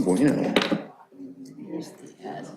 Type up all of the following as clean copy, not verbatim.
Bueno. Here's the admin.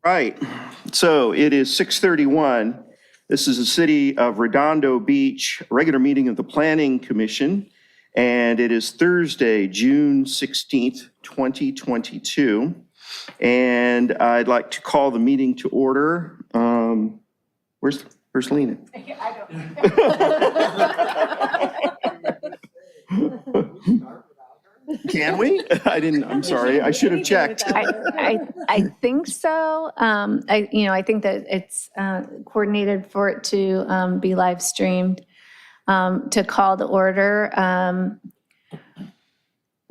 Right, so it is 6:31. This is the City of Redondo Beach, regular meeting of the Planning Commission, and it is Thursday, June 16th, 2022. And I'd like to call the meeting to order. Where's Lena? Can we? I'm sorry, I should have checked. I think so. I think that it's coordinated for it to be live streamed. To call the order.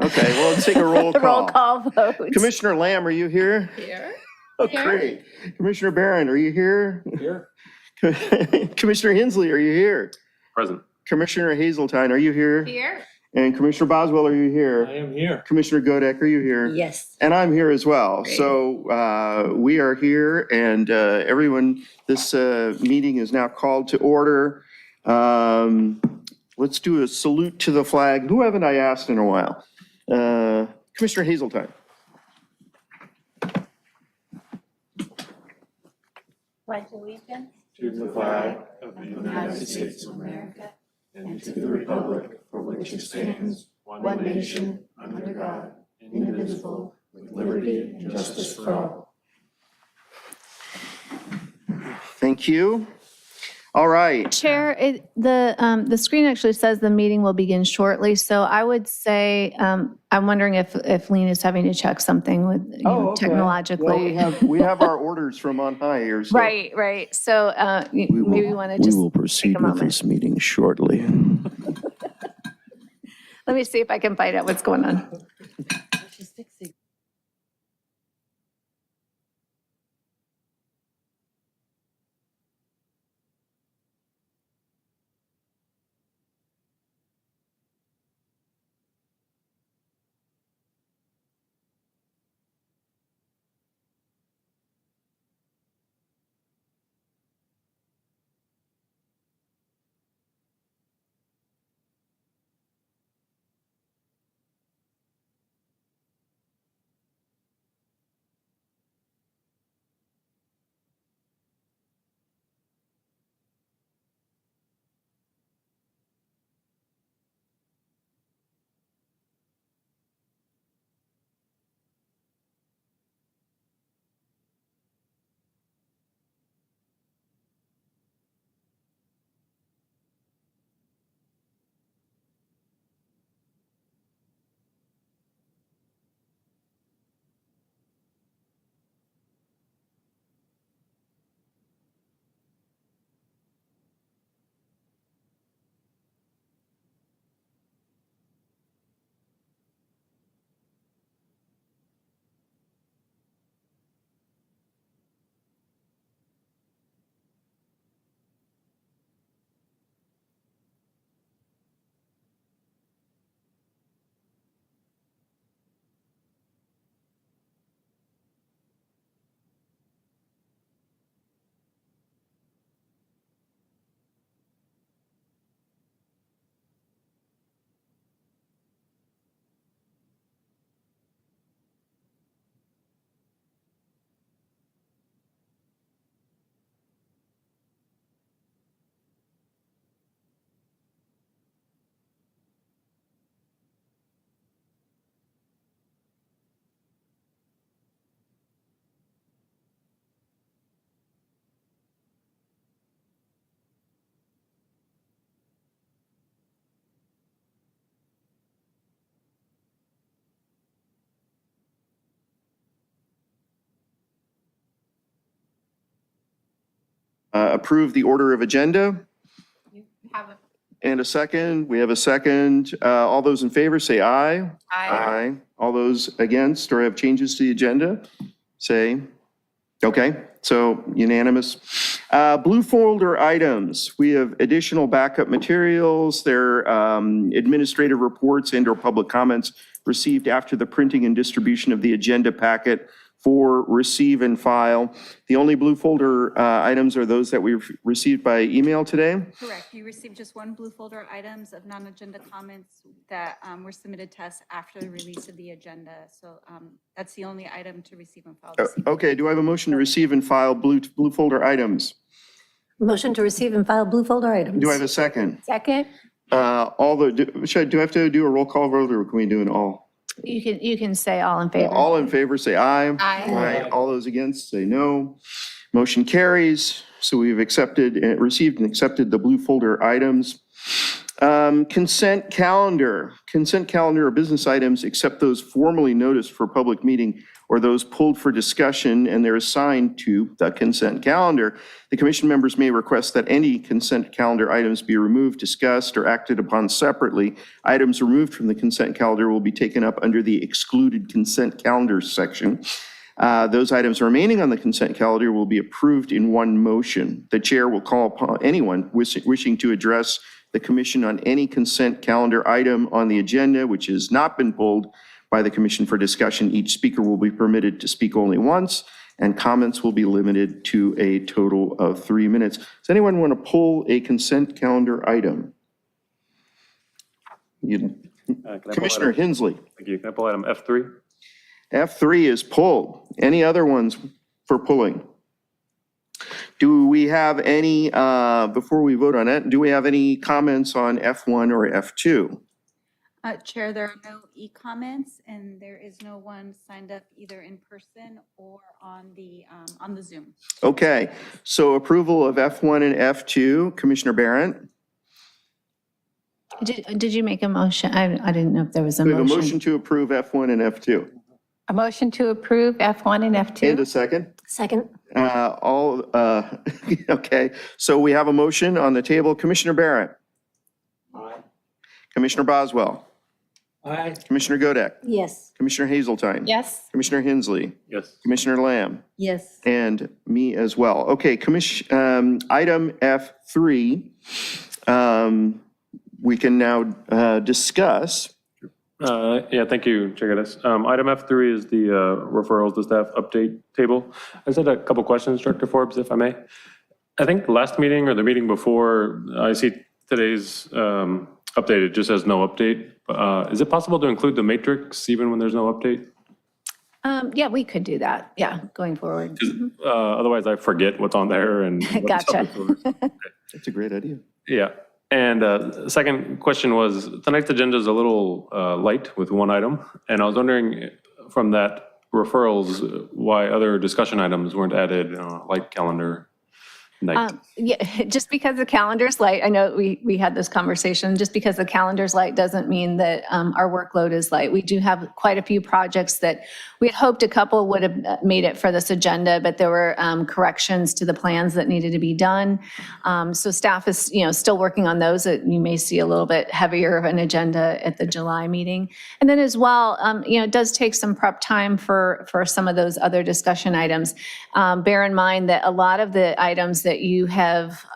Okay, well, let's take a roll call. Roll call vote. Commissioner Lamb, are you here? Here. Oh, great. Commissioner Barron, are you here? Here. Commissioner Hensley, are you here? Present. Commissioner Hazeltine, are you here? Here. And Commissioner Boswell, are you I here? am here. Commissioner Godek, are you here? Yes. And I'm here as well. Great. So we are here, and everyone, this meeting is now called to order. Let's do a salute to the flag. Who haven't I asked in a while? Commissioner Hazeltine. Pledge allegiance To the flag of the United States of America and to the republic for which it stands, one nation, under God, indivisible, with liberty and justice for all. Thank you. All right. Chair, the screen actually says the meeting will begin shortly. So I would say, I'm wondering if Lean is having to check something with Okay. technologically. Well, we have our orders from on high here. So Right. So maybe we want to just. We will proceed take a with moment. this meeting shortly. Let me see if I can find out what's going on. She's fixing. approve the order of agenda? You have a. And a second, we have a second. All those in favor say aye. Aye. All those against or have changes to the agenda, say, okay, so unanimous. Blue folder items, we have additional backup materials, their administrative reports and or public comments received after the printing and distribution of the agenda packet for receive and file. The only blue folder items are those that we've received by email today. Correct. You received just one blue folder items of non-agenda comments that were submitted to us after the release of the agenda. So that's the only item to receive and file this evening. Okay, do I have a motion to receive and file blue folder items? Motion to receive and file blue folder items. Do I have a second? Second? Do I have to do a roll call vote or can we do an all? You can say all in favor. All in favor, say aye. Aye. All those against, say no. Motion carries. So we've received and accepted the blue folder items. Consent calendar. Consent calendar are business items except those formally noticed for public meeting or those pulled for discussion and they're assigned to the consent calendar. The commission members may request that any consent calendar items be removed, discussed, or acted upon separately. Items removed from the consent calendar will be taken up under the excluded consent calendar section. Those items remaining on the consent calendar will be approved in one motion. The chair will call upon anyone wishing to address the commission on any consent calendar item on the agenda which has not been pulled by the commission for discussion. Each speaker will be permitted to speak only once, and comments will be limited to a total of 3 minutes. Does anyone want to pull a consent calendar item? Commissioner Hensley. Thank you. Can I pull item F3? F3 is pulled. Any other ones for pulling? Do we have any, before we vote on it, do we have any comments on F1 or F2? Chair, there are no e-comments and there is no one signed up either in person or on the Zoom. Okay, so approval of F1 and F2, Commissioner Barron? Did you make a motion? I didn't know if there was a We have a motion. motion to approve F1 and F2. A motion to approve F1 and F2. And a second? Second. Okay, so we have a motion on the table. Commissioner Barron? Aye. Commissioner Boswell? Aye. Commissioner Godek? Yes. Commissioner Hazeltine? Yes. Commissioner Hensley? Yes. Commissioner Lamb? Yes. And me as well. Okay, item F3, we can now discuss. Yeah, thank you, Chair Geddes. Item F3 is the referrals to staff update table. I just had a couple questions, Director Forbes, if I may. I think last meeting or the meeting before, I see today's update, it just says no update. Is it possible to include the matrix even when there's no update? Yeah, we could do that. Yeah, going forward. Otherwise I forget what's on there and. Gotcha. That's a great idea. Yeah. And second question was, tonight's agenda is a little light with one item. And I was wondering from that referrals, why other discussion items weren't added on a light calendar night. Yeah, just because the calendar's light, I know we had this conversation, just because the calendar's light doesn't mean that our workload is light. We do have quite a few projects that we had hoped a couple would have made it for this agenda, but there were corrections to the plans that needed to be done. So staff is, still working on those. That you may see a little bit heavier of an agenda at the July meeting. And then as well, it does take some prep time for some of those other discussion items. Bear in mind that a lot of the items that you have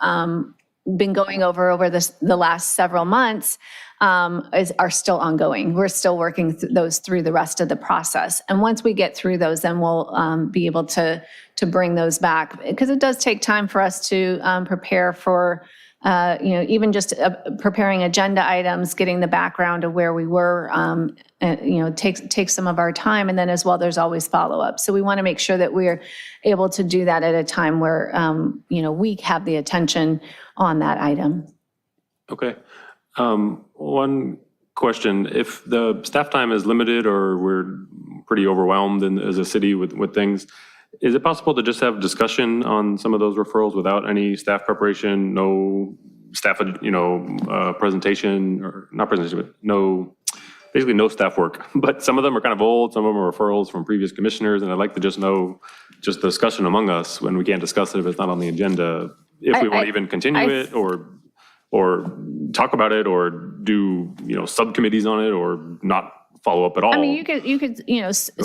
been going over the last several months are still ongoing. We're still working those through the rest of the process. And once we get through those, then we'll be able to bring those back, because it does take time for us to prepare for, even just preparing agenda items, getting the background of where we were, takes some of our time. And then as well, there's always follow-up. So we want to make sure that we're able to do that at a time where, we have the attention on that item. Okay. One question, if the staff time is limited or we're pretty overwhelmed as a city with things, is it possible to just have discussion on some of those referrals without any staff preparation, no staff, presentation, or not presentation, but basically no staff work? But some of them are kind of old, some of them are referrals from previous commissioners, and I'd like to just know just the discussion among us when we can't discuss it if it's not on the agenda. if we I- want to even continue it or talk about it or do, subcommittees on it or not follow up at all. I mean, you could,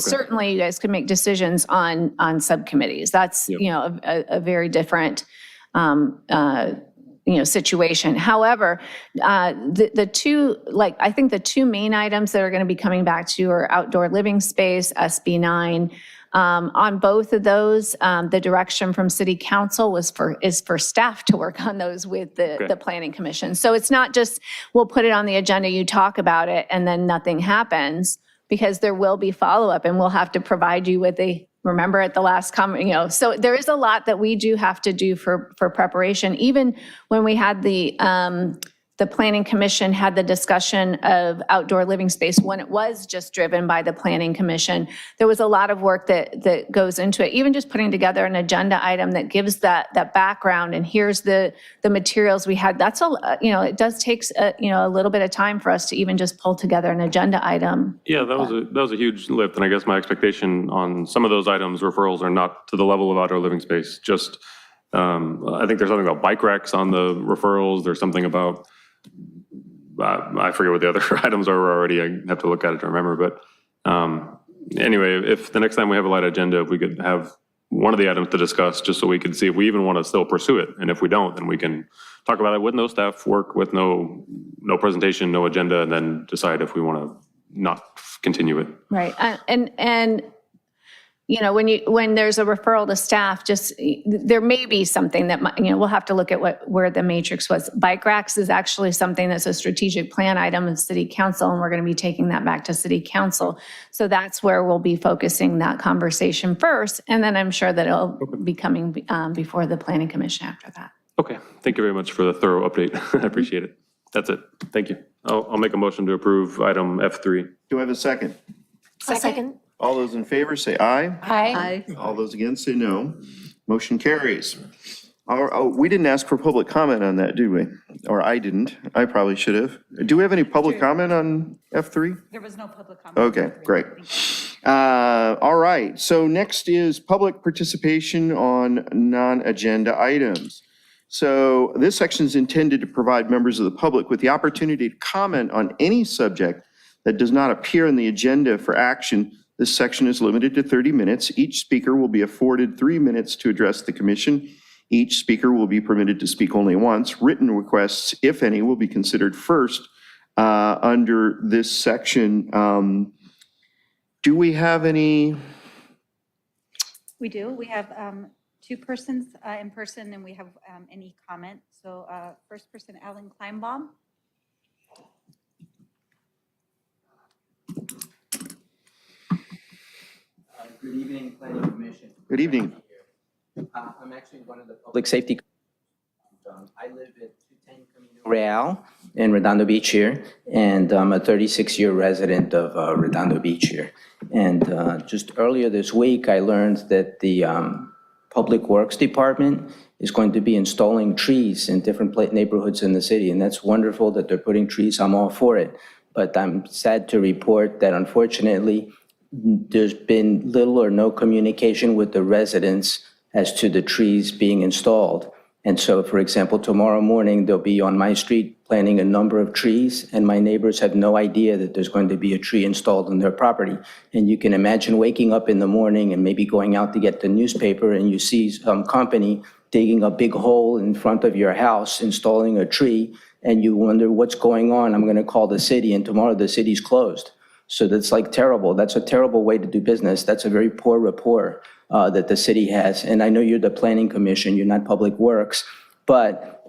certainly you guys could make decisions on subcommittees. That's, Yep. A very different, situation. However, the two, I think the two main items that are going to be coming back to you are outdoor living space, SB 9. On both of those, the direction from city council is for staff to work on those with the planning commission. So it's not just, we'll put it on the agenda, you talk about it, and then nothing happens, because there will be follow-up, and we'll have to provide you with remember at the last comment, so there is a lot that we do have to do for preparation. Even when we had the planning commission had the discussion of outdoor living space, when it was just driven by the planning commission, there was a lot of work that goes into it. Even just putting together an agenda item that gives that background, and here's the materials we had. That's it does take a little bit of time for us to even just pull together an agenda item. Yeah, that was a huge lift, and I guess my expectation on some of those items, referrals, are not to the level of outdoor living space. Just, I think there's something about bike racks on the referrals. There's something about, I forget what the other items are already. I have to look at it to remember. But anyway, if the next time we have a light agenda, if we could have one of the items to discuss, just so we can see if we even want to still pursue it, and if we don't, then we can talk about it with no staff work, with no presentation, no agenda, and then decide if we want to not continue it. Right. And when there's a referral to staff, just there may be something that we'll have to look at where the matrix was. Bike racks is actually something that's a strategic plan item of city council, and we're going to be taking that back to city council. So that's where we'll be focusing that conversation first, and then I'm sure that it'll be coming before the planning commission after that. Okay, thank you very much for the thorough update. I appreciate it. That's it. Thank you. I'll make a motion to approve item F3. Do I have a second? Second. All those in favor say aye. Aye. All those against say no. Motion carries. We didn't ask for public comment on that, did we? Or I didn't. I probably should have. Do we have any public comment on F3? There was no public comment. Okay, great. All right, so next is public participation on non-agenda items. So this section is intended to provide members of the public with the opportunity to comment on any subject that does not appear in the agenda for action. This section is limited to 30 minutes. Each speaker will be afforded 3 minutes to address the commission. Each speaker will be permitted to speak only once. Written requests, if any, will be considered first under this section. Do we have any? We do. We have two persons in person, and we have any comment. So first person, Alan Kleinbaum. Good evening, Planning Commission. Good evening. I'm actually one of the public safety. I live at 210 Camino Real in Redondo Beach here, and I'm a 36-year resident of Redondo Beach here. And just earlier this week, I learned that the Public Works Department is going to be installing trees in different neighborhoods in the city, and that's wonderful that they're putting trees. I'm all for it. But I'm sad to report that unfortunately, there's been little or no communication with the residents as to the trees being installed. And so, for example, tomorrow morning, they'll be on my street planting a number of trees, and my neighbors have no idea that there's going to be a tree installed on their property. And you can imagine waking up in the morning and maybe going out to get the newspaper, and you see some company digging a big hole in front of your house, installing a tree, and you wonder what's going on. I'm going to call the city, and tomorrow the city's closed. So that's like terrible. That's a terrible way to do business. That's a very poor rapport that the city has. And I know you're the Planning Commission, you're not Public Works, but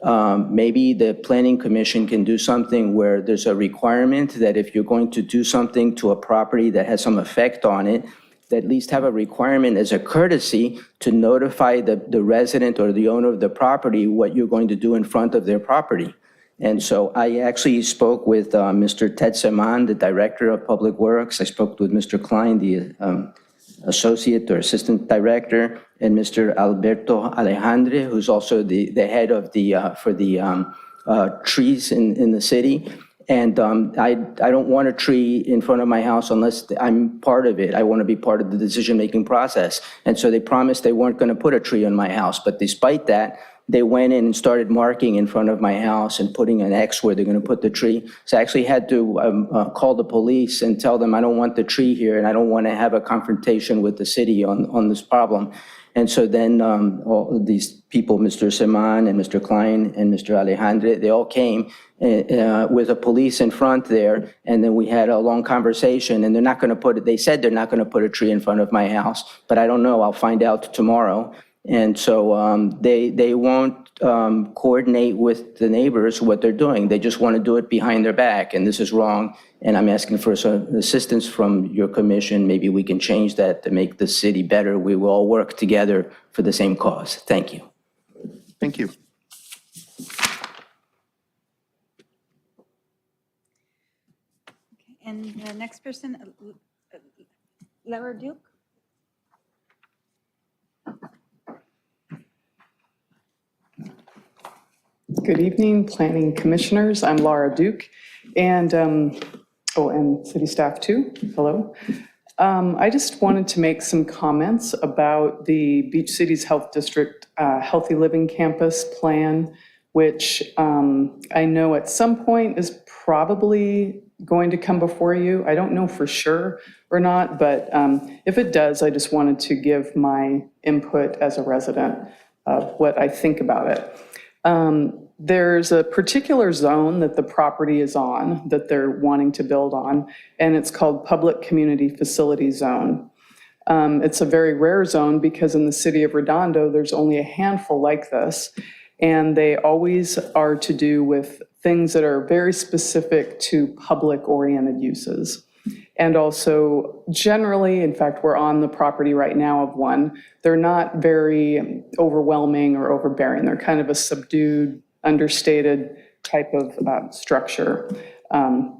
maybe the Planning Commission can do something where there's a requirement that if you're going to do something to a property that has some effect on it, at least have a requirement as a courtesy to notify the resident or the owner of the property what you're going to do in front of their property. And so I actually spoke with Mr. Ted Seman, the Director of Public Works. I spoke with Mr. Klein, the Associate or Assistant Director, and Mr. Alberto Alejandre, who's also the head of for the trees in the city. And I don't want a tree in front of my house unless I'm part of it. I want to be part of the decision-making process. And so they promised they weren't going to put a tree on my house. But despite that, they went in and started marking in front of my house and putting an X where they're going to put the tree. So I actually had to call the police and tell them I don't want the tree here and I don't want to have a confrontation with the city on this problem. And so then all of these people, Mr. Seman and Mr. Klein and Mr. Alejandre, they all came with a police in front there. And then we had a long conversation, and they're not going to put it, they said they're not going to put a tree in front of my house, but I don't know, I'll find out tomorrow. And so they won't coordinate with the neighbors what they're doing. They just want to do it behind their back, and this is wrong. And I'm asking for some assistance from your commission. Maybe we can change that to make the city better. We will all work together for the same cause. Thank you. Thank you. And the next person, Laura Duke. Good evening, Planning Commissioners. I'm Laura Duke, and and city staff too. Hello. I just wanted to make some comments about the Beach Cities Health District Healthy Living Campus plan, which I know at some point is probably going to come before you. I don't know for sure or not, but if it does, I just wanted to give my input as a resident of what I think about it. There's a particular zone that the property is on that they're wanting to build on, and it's called Public Community Facility Zone. It's a very rare zone because in the city of Redondo, there's only a handful like this, and they always are to do with things that are very specific to public-oriented uses. And also generally, in fact, we're on the property right now of one, they're not very overwhelming or overbearing. They're kind of a subdued, understated type of structure. The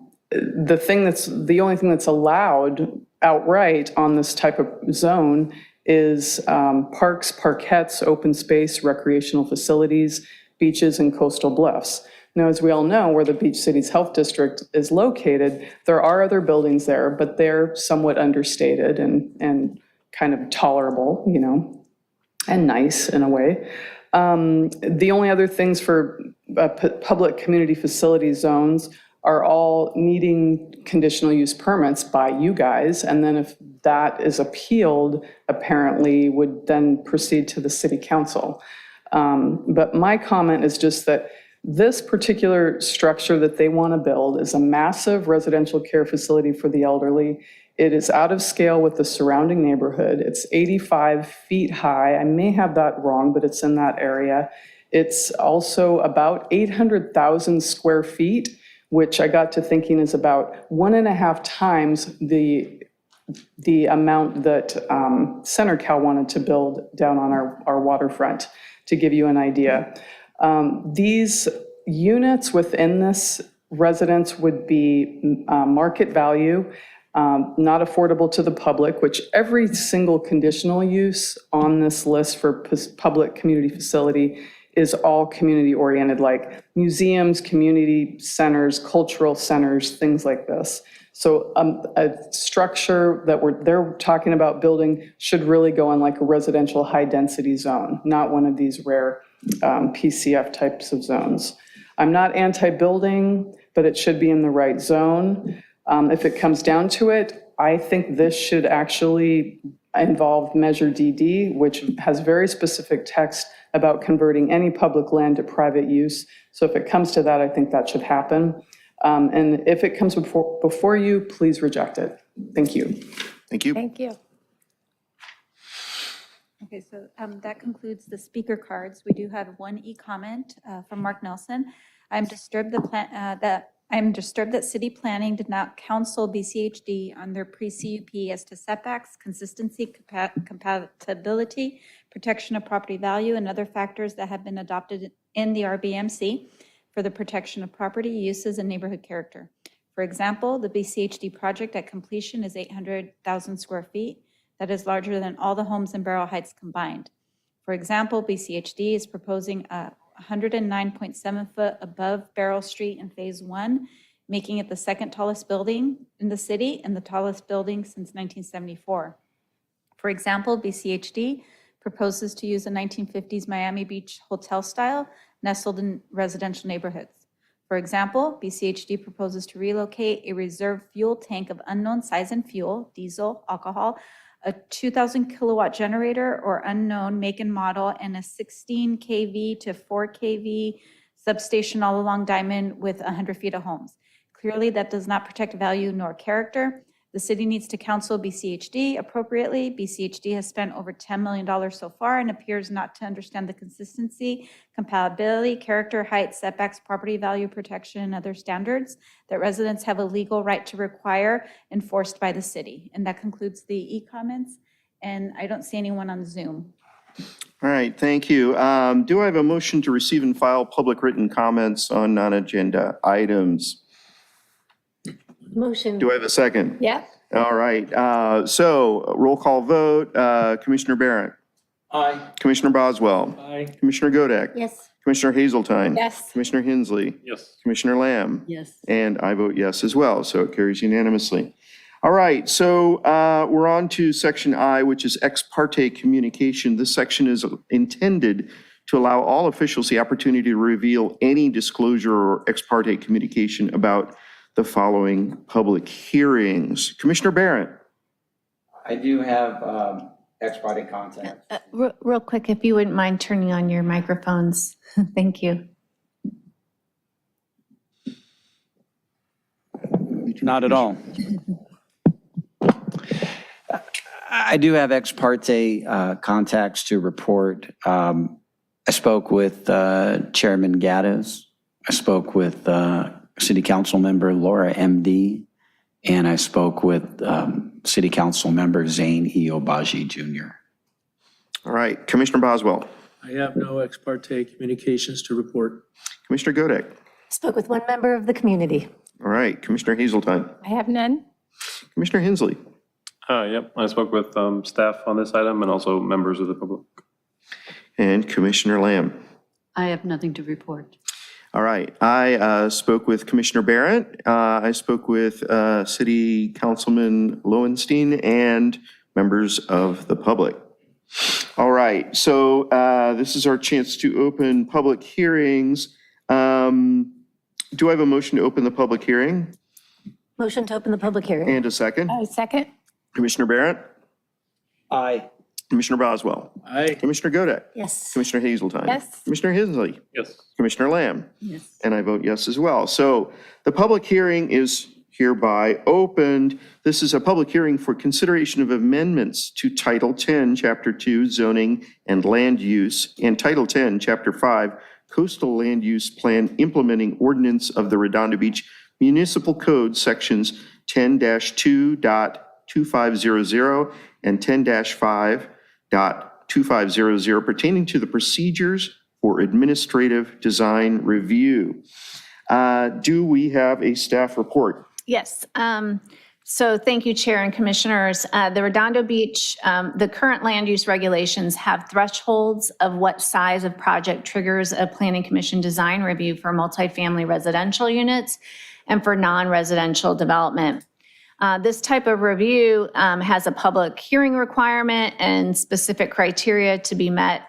only thing that's allowed outright on this type of zone is parks, parkettes, open space, recreational facilities, beaches, and coastal bluffs. Now, as we all know, where the Beach Cities Health District is located, there are other buildings there, but they're somewhat understated and kind of tolerable, you know, and nice in a way. The only other things for public community facility zones are all needing conditional use permits by you guys. And then if that is appealed, apparently would then proceed to the city council. But my comment is just that this particular structure that they want to build is a massive residential care facility for the elderly. It is out of scale with the surrounding neighborhood. It's 85 feet high. I may have that wrong, but it's in that area. It's also about 800,000 square feet, which I got to thinking is about 1.5 times the amount that CenterCal wanted to build down on our waterfront, to give you an idea. These units within this residence would be market value, not affordable to the public, which every single conditional use on this list for public community facility is all community oriented, like museums, community centers, cultural centers, things like this. So a structure that they're talking about building should really go on like a residential high density zone, not one of these rare PCF types of zones. I'm not anti-building, but it should be in the right zone. If it comes down to it, I think this should actually involve Measure DD, which has very specific text about converting any public land to private use. So if it comes to that, I think that should happen. And if it comes before you, please reject it. Thank you. Thank you. Thank you. Okay, so that concludes the speaker cards. We do have one e-comment from Mark Nelson. I'm disturbed that city planning did not counsel BCHD on their pre-CUP as to setbacks, consistency, compatibility, protection of property value, and other factors that have been adopted in the RBMC for the protection of property uses and neighborhood character. For example, the BCHD project at completion is 800,000 square feet. That is larger than all the homes in Barrel Heights combined. For example, BCHD is proposing a 109.7 foot above Barrel Street in phase 1, making it the second tallest building in the city and the tallest building since 1974. For example, BCHD proposes to use a 1950s Miami Beach hotel style nestled in residential neighborhoods. For example, BCHD proposes to relocate a reserve fuel tank of unknown size and fuel, diesel, alcohol, a 2,000 kilowatt generator or unknown make and model, and a 16 kV to 4 kV substation all along Diamond with 100 feet of homes. Clearly, that does not protect value nor character. The city needs to counsel BCHD appropriately. BCHD has spent over $10 million so far and appears not to understand the consistency, compatibility, character, height, setbacks, property value protection, and other standards that residents have a legal right to require enforced by the city. And that concludes the e-comments. And I don't see anyone on Zoom. All right, thank you. Do I have a motion to receive and file public written comments on non-agenda items? Motion. Do I have a second? Yep. All right, so roll call vote, Commissioner Barrett, Aye. Commissioner Boswell, Aye. Commissioner Godek, Yes. Commissioner Hazeltine. Yes. Commissioner Hensley, Yes. Commissioner Lamb. Yes. And I vote yes as well, so it carries unanimously. All right, so we're on to section I, which is ex parte communication. This section is intended to allow all officials the opportunity to reveal any disclosure or ex parte communication about the following public hearings. Commissioner Barrett. I do have ex parte contact. Real quick, if you wouldn't mind turning on your microphones. Thank you. Not at all. I do have ex parte contacts to report. I spoke with Chairman Gaddis. I spoke with City Council Member Laura MD, and I spoke with City Council Member Zane E. Obaji Jr. All right, Commissioner Boswell. I have no ex parte communications to report. Commissioner Godek. Spoke with one member of the community. All right, Commissioner Hazeltine. I have none. Commissioner Hensley. Yep, I spoke with staff on this item and also members of the public. And Commissioner Lamb. I have nothing to report. All right, I spoke with Commissioner Barrett. I spoke with City Councilman Lowenstein and members of the public. All right, so this is our chance to open public hearings. Do I have a motion to open the public hearing? Motion to open the public hearing. And a second? Second. Commissioner Barrett? Aye. Commissioner Boswell? Aye. Commissioner Godek? Yes. Commissioner Hazeltine? Yes. Commissioner Hensley? Yes. Commissioner Lamb? Yes. And I vote yes as well. So the public hearing is hereby opened. This is a public hearing for consideration of amendments to Title 10, Chapter 2, Zoning and Land Use, and Title 10, Chapter 5, Coastal Land Use Plan Implementing Ordinance of the Redondo Beach Municipal Code, Sections 10-2.2500 and 10-5.2500 pertaining to the procedures for administrative design review. Do we have a staff report? Yes. So thank you, Chair and Commissioners. The Redondo Beach, the current land use regulations have thresholds of what size of project triggers a Planning Commission design review for multifamily residential units and for non-residential development. This type of review has a public hearing requirement and specific criteria to be met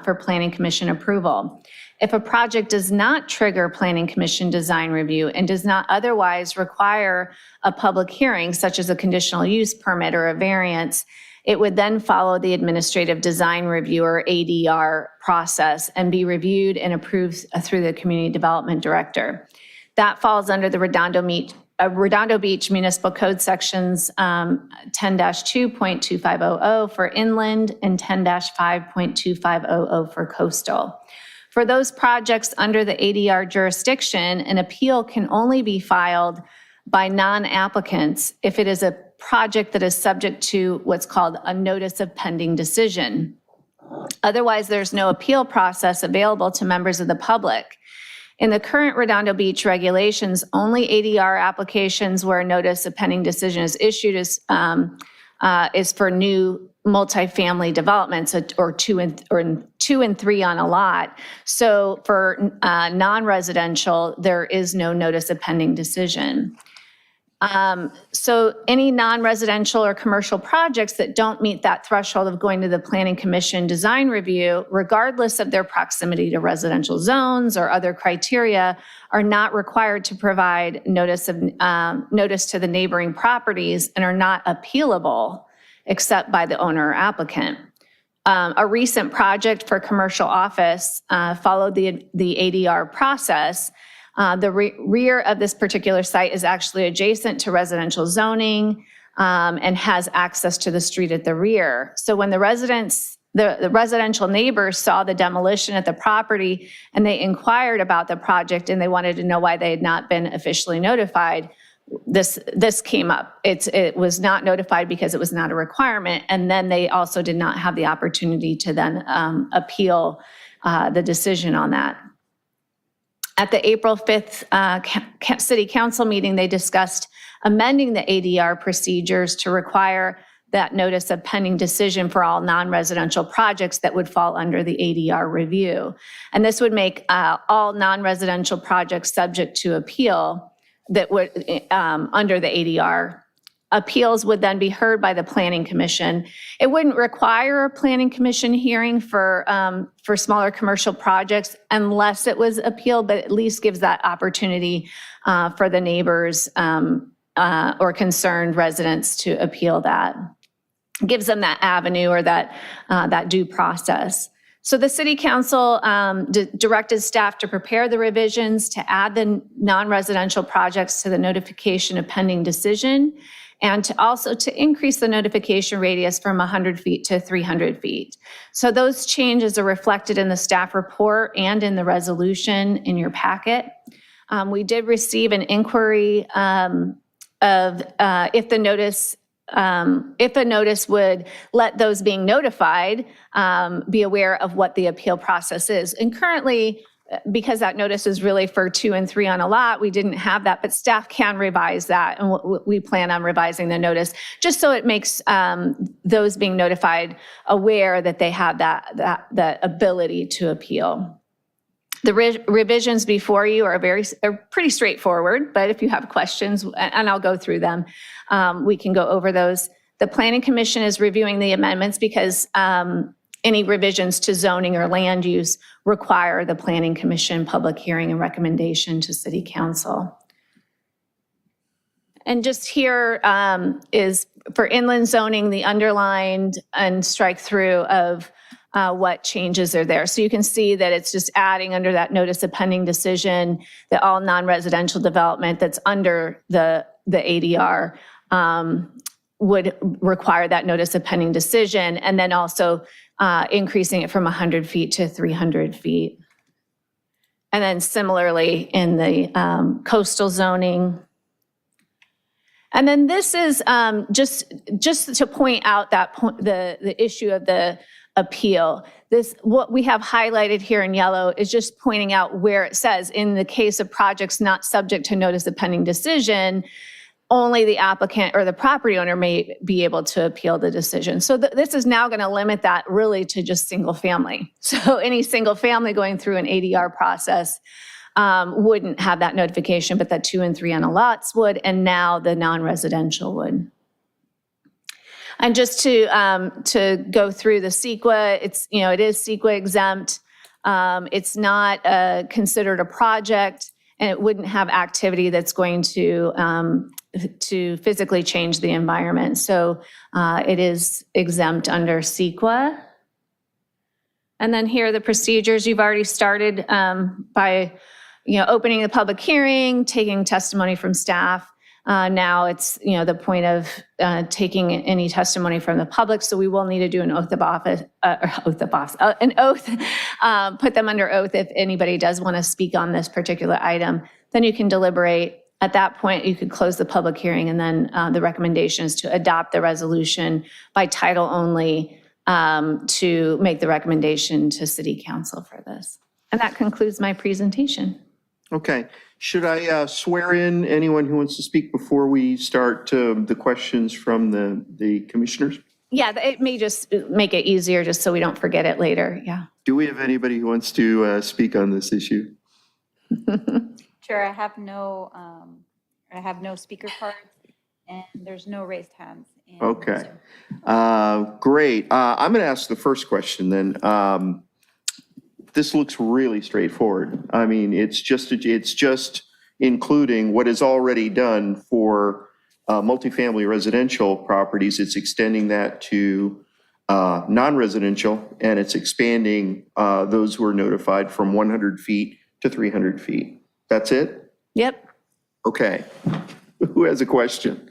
for Planning Commission approval. If a project does not trigger Planning Commission design review and does not otherwise require a public hearing, such as a conditional use permit or a variance, it would then follow the Administrative Design Review or ADR process and be reviewed and approved through the Community Development Director. That falls under the Redondo Beach Municipal Code Sections 10-2.2500 for inland and 10-5.2500 for coastal. For those projects under the ADR jurisdiction, an appeal can only be filed by non-applicants if it is a project that is subject to what's called a notice of pending decision. Otherwise, there's no appeal process available to members of the public. In the current Redondo Beach regulations, only ADR applications where a notice of pending decision is issued is for new multifamily developments or two and three on a lot. So for non-residential, there is no notice of pending decision. So any non-residential or commercial projects that don't meet that threshold of going to the Planning Commission design review, regardless of their proximity to residential zones or other criteria, are not required to provide notice to the neighboring properties and are not appealable except by the owner or applicant. A recent project for commercial office followed the ADR process. The rear of this particular site is actually adjacent to residential zoning and has access to the street at the rear. So when the residential neighbors saw the demolition at the property and they inquired about the project and they wanted to know why they had not been officially notified, this came up. It was not notified because it was not a requirement. And then they also did not have the opportunity to then appeal the decision on that. At the April 5th City Council meeting, they discussed amending the ADR procedures to require that notice of pending decision for all non-residential projects that would fall under the ADR review. And this would make all non-residential projects subject to appeal that would, under the ADR. Appeals would then be heard by the Planning Commission. It wouldn't require a Planning Commission hearing for smaller commercial projects unless it was appealed, but at least gives that opportunity for the neighbors or concerned residents to appeal that. Gives them that avenue or that due process. So the City Council directed staff to prepare the revisions to add the non-residential projects to the notification of pending decision, and to increase the notification radius from 100 feet to 300 feet. So those changes are reflected in the staff report and in the resolution in your packet. We did receive an inquiry of if a notice would let those being notified be aware of what the appeal process is. And currently, because that notice is really for 2 and 3 on a lot, we didn't have that, but staff can revise that. And we plan on revising the notice just so it makes those being notified aware that they have that ability to appeal. The revisions before you are pretty straightforward, but if you have questions, and I'll go through them, we can go over those. The Planning Commission is reviewing the amendments because any revisions to zoning or land use require the Planning Commission public hearing and recommendation to City Council. And just here is for inland zoning, the underlined and strike through of what changes are there. So you can see that it's just adding under that notice of pending decision that all non-residential development that's under the ADR would require that notice of pending decision, and then also increasing it from 100 feet to 300 feet. And then similarly in the coastal zoning. And then this is just to point out that the issue of the appeal. What we have highlighted here in yellow is just pointing out where it says in the case of projects not subject to notice of pending decision, only the applicant or the property owner may be able to appeal the decision. So this is now going to limit that really to just single family. So any single family going through an ADR process wouldn't have that notification, but that 2 and 3 on a lots would, and now the non-residential would. And just to go through the CEQA, it is CEQA exempt. It's not considered a project, and it wouldn't have activity that's going to physically change the environment. So it is exempt under CEQA. And then here are the procedures. You've already started by opening the public hearing, taking testimony from staff. Now it's the point of taking any testimony from the public. So we will need to do an oath of office, an oath, put them under oath if anybody does want to speak on this particular item. Then you can deliberate. At that point, you could close the public hearing, and then the recommendation is to adopt the resolution by title only to make the recommendation to City Council for this. And that concludes my presentation. Okay. Should I swear in anyone who wants to speak before we start the questions from the commissioners? Yeah, it may just make it easier just so we don't forget it later. Yeah. Do we have anybody who wants to speak on this issue? Chair, I have no I have no speaker cards, and there's no raised hands. And Okay. so- Great. I'm going to ask the first question then. This looks really straightforward. I mean, it's just including what is already done for multifamily residential properties. It's extending that to non-residential, and it's expanding those who are notified from 100 feet to 300 feet. That's it? Yep. Okay. Who has a question?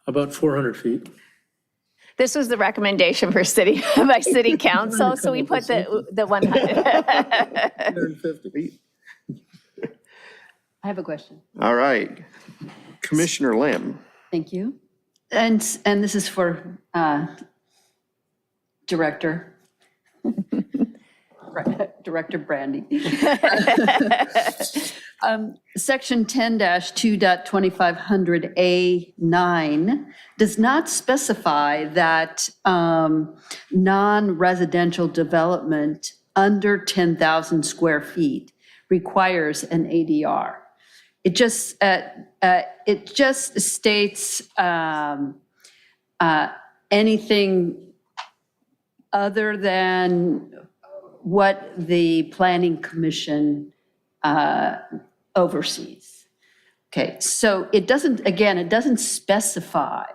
About 400 feet. This was the recommendation for city, by city council, so we put the 100. 150. I have a question. All right. Commissioner Lim. Thank you. And this is for Director. Director Brandy. Section 10-2.2500A9 does not specify that non-residential development under 10,000 square feet requires an ADR. It just states anything other than what the Planning Commission oversees. Okay, so it doesn't specify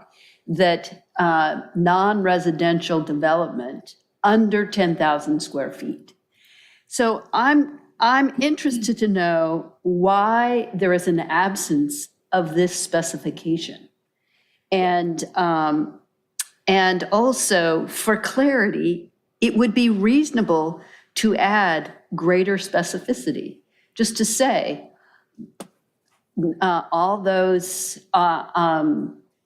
that non-residential development under 10,000 square feet. So I'm interested to know why there is an absence of this specification. And also, for clarity, it would be reasonable to add greater specificity, just to say, all those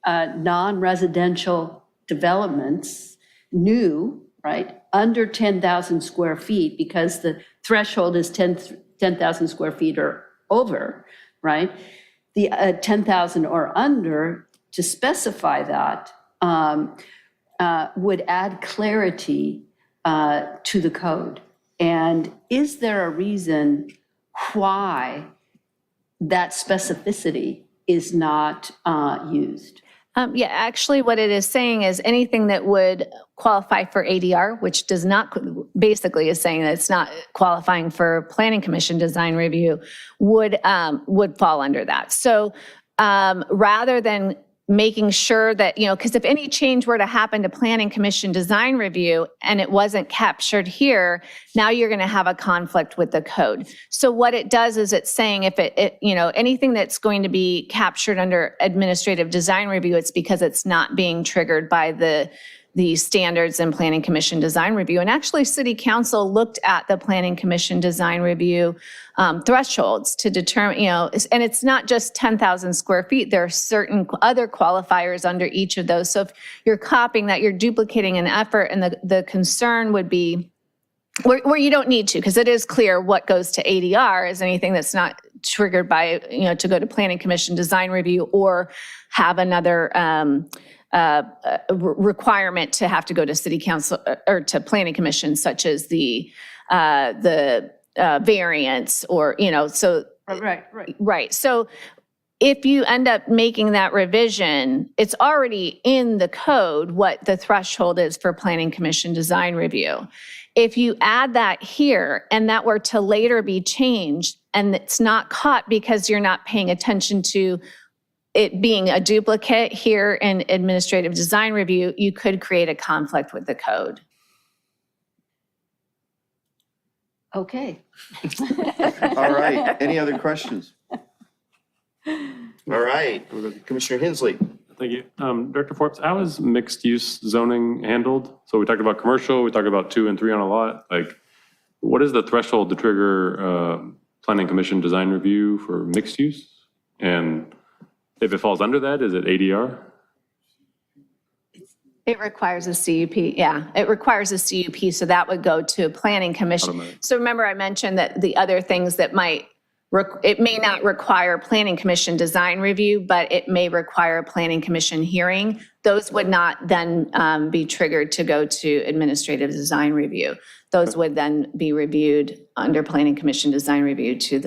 non-residential developments, new, right, under 10,000 square feet, because the threshold is 10,000 square feet or over, right? The 10,000 or under, to specify that, would add clarity to the code. And is there a reason why that specificity is not used? Yeah, actually, what it is saying is anything that would qualify for ADR, which does not, basically is saying that it's not qualifying for Planning Commission design review, would fall under that. So rather than making sure that, because if any change were to happen to Planning Commission design review and it wasn't captured here, now you're going to have a conflict with the code. So what it does is it's saying if anything that's going to be captured under administrative design review, it's because it's not being triggered by the standards in Planning Commission design review. And actually, City Council looked at the Planning Commission design review thresholds to determine, and it's not just 10,000 square feet. There are certain other qualifiers under each of those. So if you're copying that, you're duplicating an effort, and the concern would be where you don't need to, because it is clear what goes to ADR is anything that's not triggered by, to go to Planning Commission design review or have another requirement to have to go to City Council or to Planning Commission, such as the variance or, so. Right. So if you end up making that revision, it's already in the code what the threshold is for Planning Commission design review. If you add that here and that were to later be changed and it's not caught because you're not paying attention to it being a duplicate here in administrative design review, you could create a conflict with the code. Okay. All right. Any other questions? All right. Commissioner Hensley. Thank you. Director Forbes, how is mixed-use zoning handled? So we talked about commercial, we talked about 2 and 3 on a lot. Like, what is the threshold to trigger Planning Commission design review for mixed use? And if it falls under that, is it ADR? It requires a CUP, yeah. It requires a CUP, so that would go to Planning Commission. Automatic. So remember I mentioned that the other things that might it may not require planning commission design review, but it may require a planning commission hearing. Those would not then be triggered to go to administrative design review. Those would then be reviewed under planning commission design review to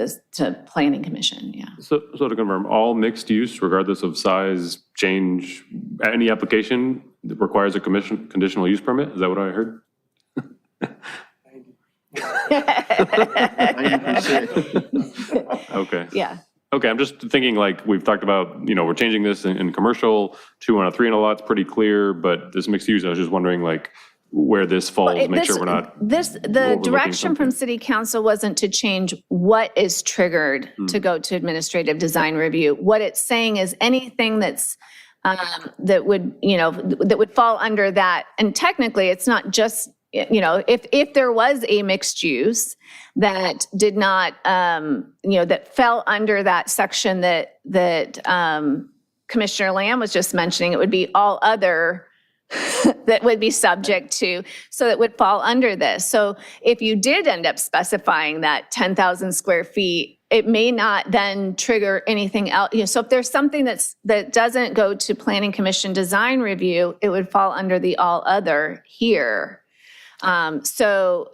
planning commission, yeah. So to confirm, all mixed use, regardless of size, change, any application that requires a conditional use permit? Is that what I heard? 90%. Okay. Yeah. Okay, I'm just thinking like, we've talked about, we're changing this in commercial, 2 on a 3 on a lot's pretty clear, but this mixed use, I was just wondering like where this falls, make sure we're not. The overlooking direction from something. city council wasn't to change what is triggered to go to administrative design review. What it's saying is anything that's, that would fall under that. And technically, it's not just, if there was a mixed use that did not, that fell under that section that Commissioner Lamb was just mentioning, it would be all other that would be subject to, so that would fall under this. So if you did end up specifying that 10,000 square feet, it may not then trigger anything else. So if there's something that doesn't go to planning commission design review, it would fall under the all other here. So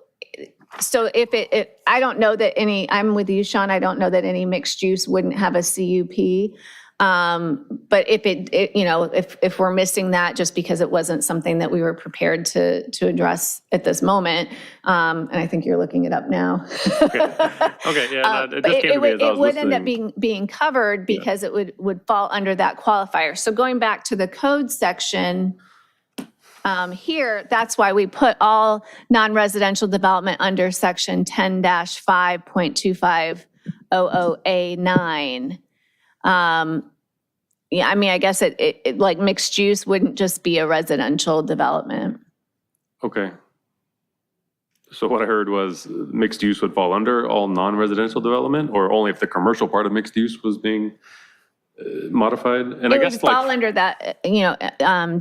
if I don't know that I'm with you, Sean, I don't know that any mixed use wouldn't have a CUP. But if we're missing that just because it wasn't something that we were prepared to address at this moment, and I think you're looking it up now. Okay, yeah, no, it just came to me as I It was would end up listening. being covered because it would fall under that qualifier. So going back to the code section, here, that's why we put all non-residential development under section 10-5.2500A9. Yeah, I mean, I guess it like mixed use wouldn't just be a residential development. Okay. So what I heard was mixed use would fall under all non-residential development, or only if the commercial part of mixed use was being modified? And I It would guess fall like, under that,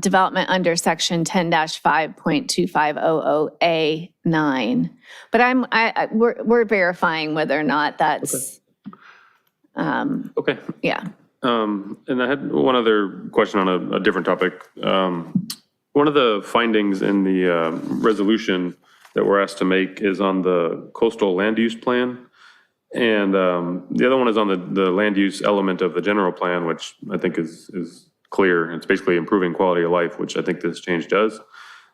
development under section 10-5.2500A9. But we're verifying whether or not that's, okay. yeah. And I had one other question on a different topic. One of the findings in the resolution that we're asked to make is on the coastal land use plan. And the other one is on the land use element of the general plan, which I think is clear. It's basically improving quality of life, which I think this change does.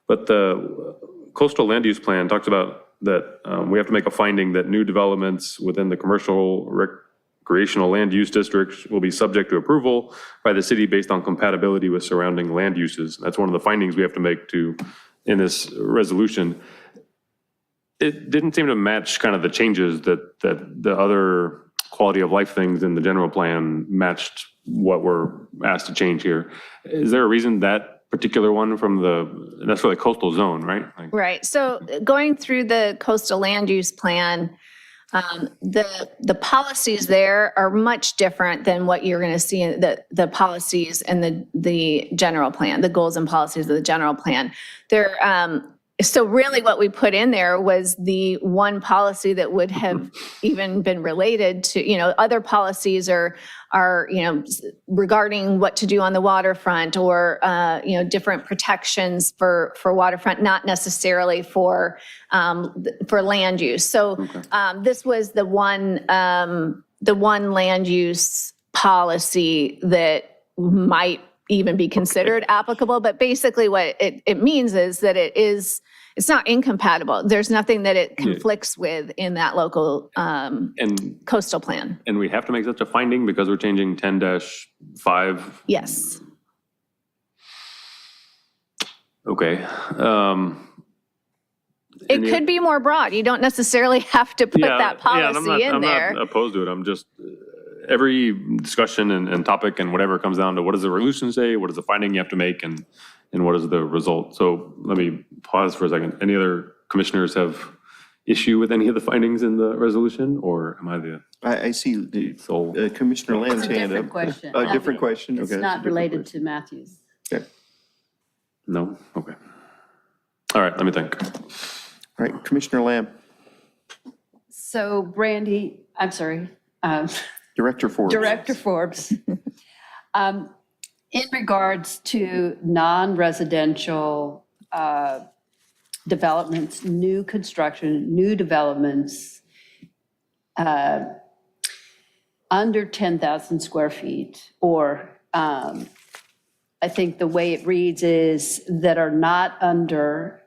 But the coastal land use plan talks about that we have to make a finding that new developments within the commercial recreational land use districts will be subject to approval by the city based on compatibility with surrounding land uses. That's one of the findings we have to make in this resolution. It didn't seem to match kind of the changes that the other quality of life things in the general plan matched what we're asked to change here. Is there a reason that particular one that's for the coastal zone, right? Right. So going through the coastal land use plan, the policies there are much different than what you're going to see in the policies in the general plan, the goals and policies of the general plan. So really what we put in there was the one policy that would have even been related to, other policies are regarding what to do on the waterfront or, different protections for waterfront, not necessarily for land use. So this was the one land use policy that might even be considered applicable, but basically what it means is that it's not incompatible. There's nothing that it conflicts with in that local coastal plan. And we have to make such a finding because we're changing 10-5. Yes. Okay. It could be more broad. You don't necessarily have to put that policy in there. I'm not opposed to it. I'm just, every discussion and topic and whatever comes down to what does the resolution say, what is the finding you have to make, and what is the result. So let me pause for a second. Any other commissioners have issue with any of the findings in the resolution, or am I the I see the sole? Commissioner Lamb's It's a hand different up. question. A different question? It's Okay. not Different related question. to Matthews. Okay. No? Okay. All right, let me think. All right, Commissioner Lamb. So Brandy, I'm sorry, Director Forbes. Director Forbes. In regards to non-residential developments, new construction, new developments under 10,000 square feet, or I think the way it reads is that are not under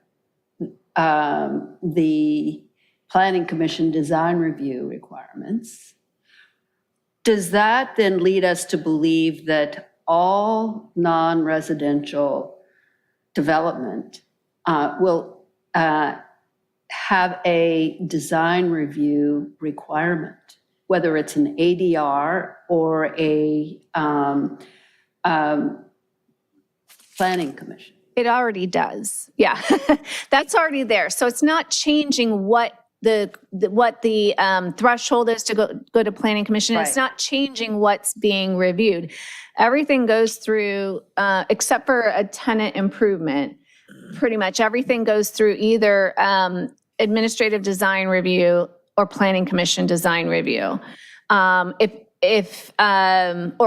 the Planning Commission design review requirements. Does that then lead us to believe that all non-residential development will have a design review requirement, whether it's an ADR or a planning commission? It already does. Yeah, that's already there. So it's not changing what the threshold is to go to planning commission. It's Right. not changing what's being reviewed. Everything goes through, except for a tenant improvement. Pretty much everything goes through either administrative design review or planning commission design review. Or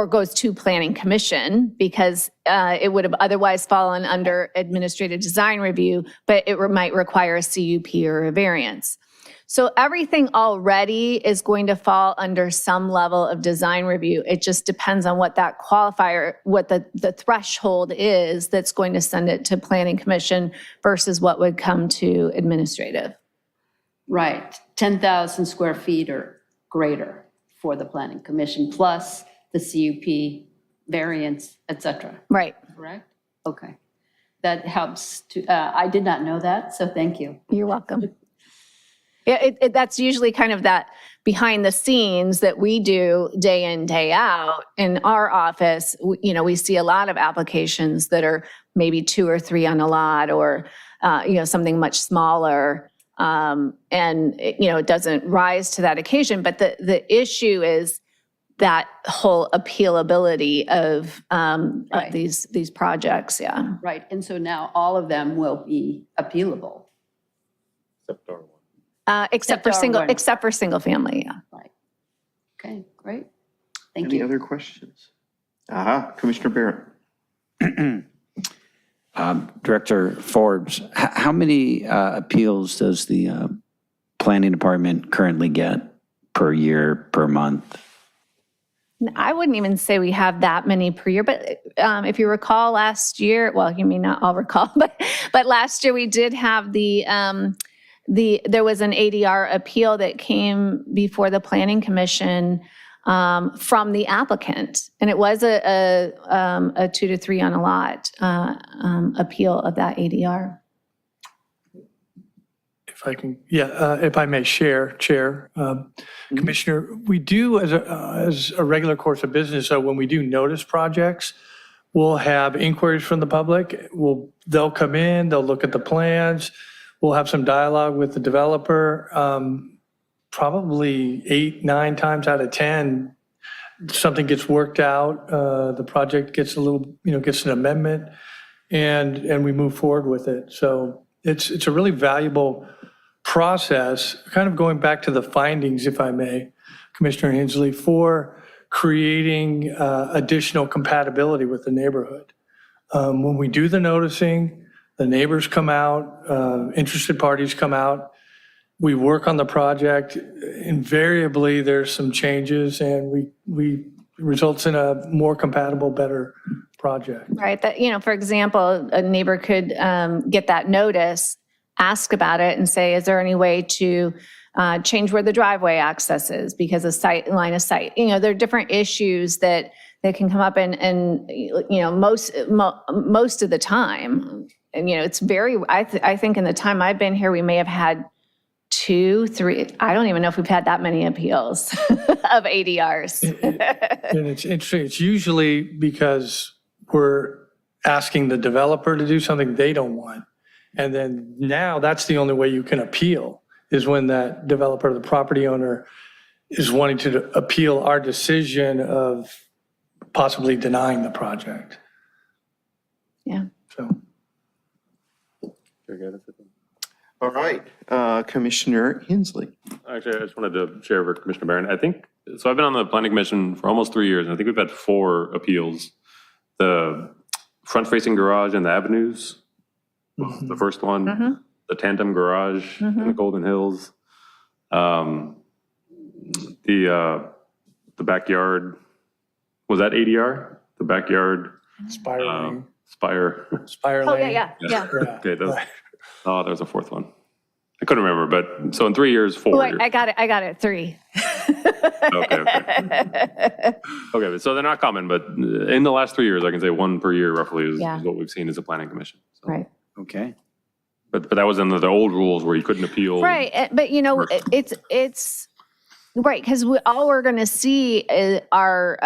goes to planning commission, because it would have otherwise fallen under administrative design review, but it might require a CUP or a variance. So everything already is going to fall under some level of design review. It just depends on what that qualifier, what the threshold is that's going to send it to planning commission versus what would come to administrative. Right, 10,000 square feet or greater for the planning commission, plus the CUP variance, et cetera, Right. correct? Okay, that helps to, I did not know that, so thank you. You're welcome. Yeah, that's usually kind of that behind the scenes that we do day in, day out. In our office, we see a lot of applications that are maybe 2 or 3 on a lot, or, something much smaller. It doesn't rise to that occasion. But the issue is that whole appealability of Right. these projects, yeah. Right, and so now all of them will be appealable. Except for Except R1. single family, yeah. Right. Okay, great. Thank Any you. other questions? Commissioner Barrett. Director Forbes, how many appeals does the planning department currently get per year, per month? I wouldn't even say we have that many per year, but if you recall last year, well, you may not all recall, but last year we did have there was an ADR appeal that came before the Planning Commission from the applicant, and it was a 2 to 3 on a lot appeal of that ADR. If I can, if I may share, Chair, Commissioner, we do as a regular course of business, so when we do notice projects, we'll have inquiries from the public. They'll come in, they'll look at the plans, we'll have some dialogue with the developer. Probably 8, 9 times out of 10, something gets worked out, the project gets gets an amendment, and we move forward with it. So it's a really valuable process, kind of going back to the findings, if I may, Commissioner Hensley, for creating additional compatibility with the neighborhood. When we do the noticing, the neighbors come out, interested parties come out, we work on the project. Invariably, there's some changes, and we results in a more compatible, better project. Right, that, for example, a neighbor could get that notice, ask about it, and say, is there any way to change where the driveway access is because of line of sight? There are different issues that can come up, and most of the time, and it's very, I think in the time I've been here, we may have had 2, 3, I don't even know if we've had that many appeals of ADRs. And it's interesting, it's usually because we're asking the developer to do something they don't want. And then now that's the only way you can appeal, is when that developer, the property owner, is wanting to appeal our decision of possibly denying the project. Yeah. So. All right, Commissioner Hensley. Actually, I just wanted to share for Commissioner Barron. I think, so I've been on the planning commission for almost 3 years, and I think we've had 4 appeals. The front-facing garage and the avenues, was the first one, the tandem garage in the Golden Hills, the backyard, was that ADR? The backyard, Spire Lane. Spire. Spire Oh, Lane. yeah. Okay, oh, there was a 4th one. I couldn't remember, but so in 3 years, 4. Wait, I got it, 3. Okay, so they're not common, but in the last 3 years, I can say 1 per year roughly is Yeah. what we've seen as a planning commission. So. Right. Okay. But that was in the old rules where you couldn't appeal. Right, but it's, right, because all we're going to see are,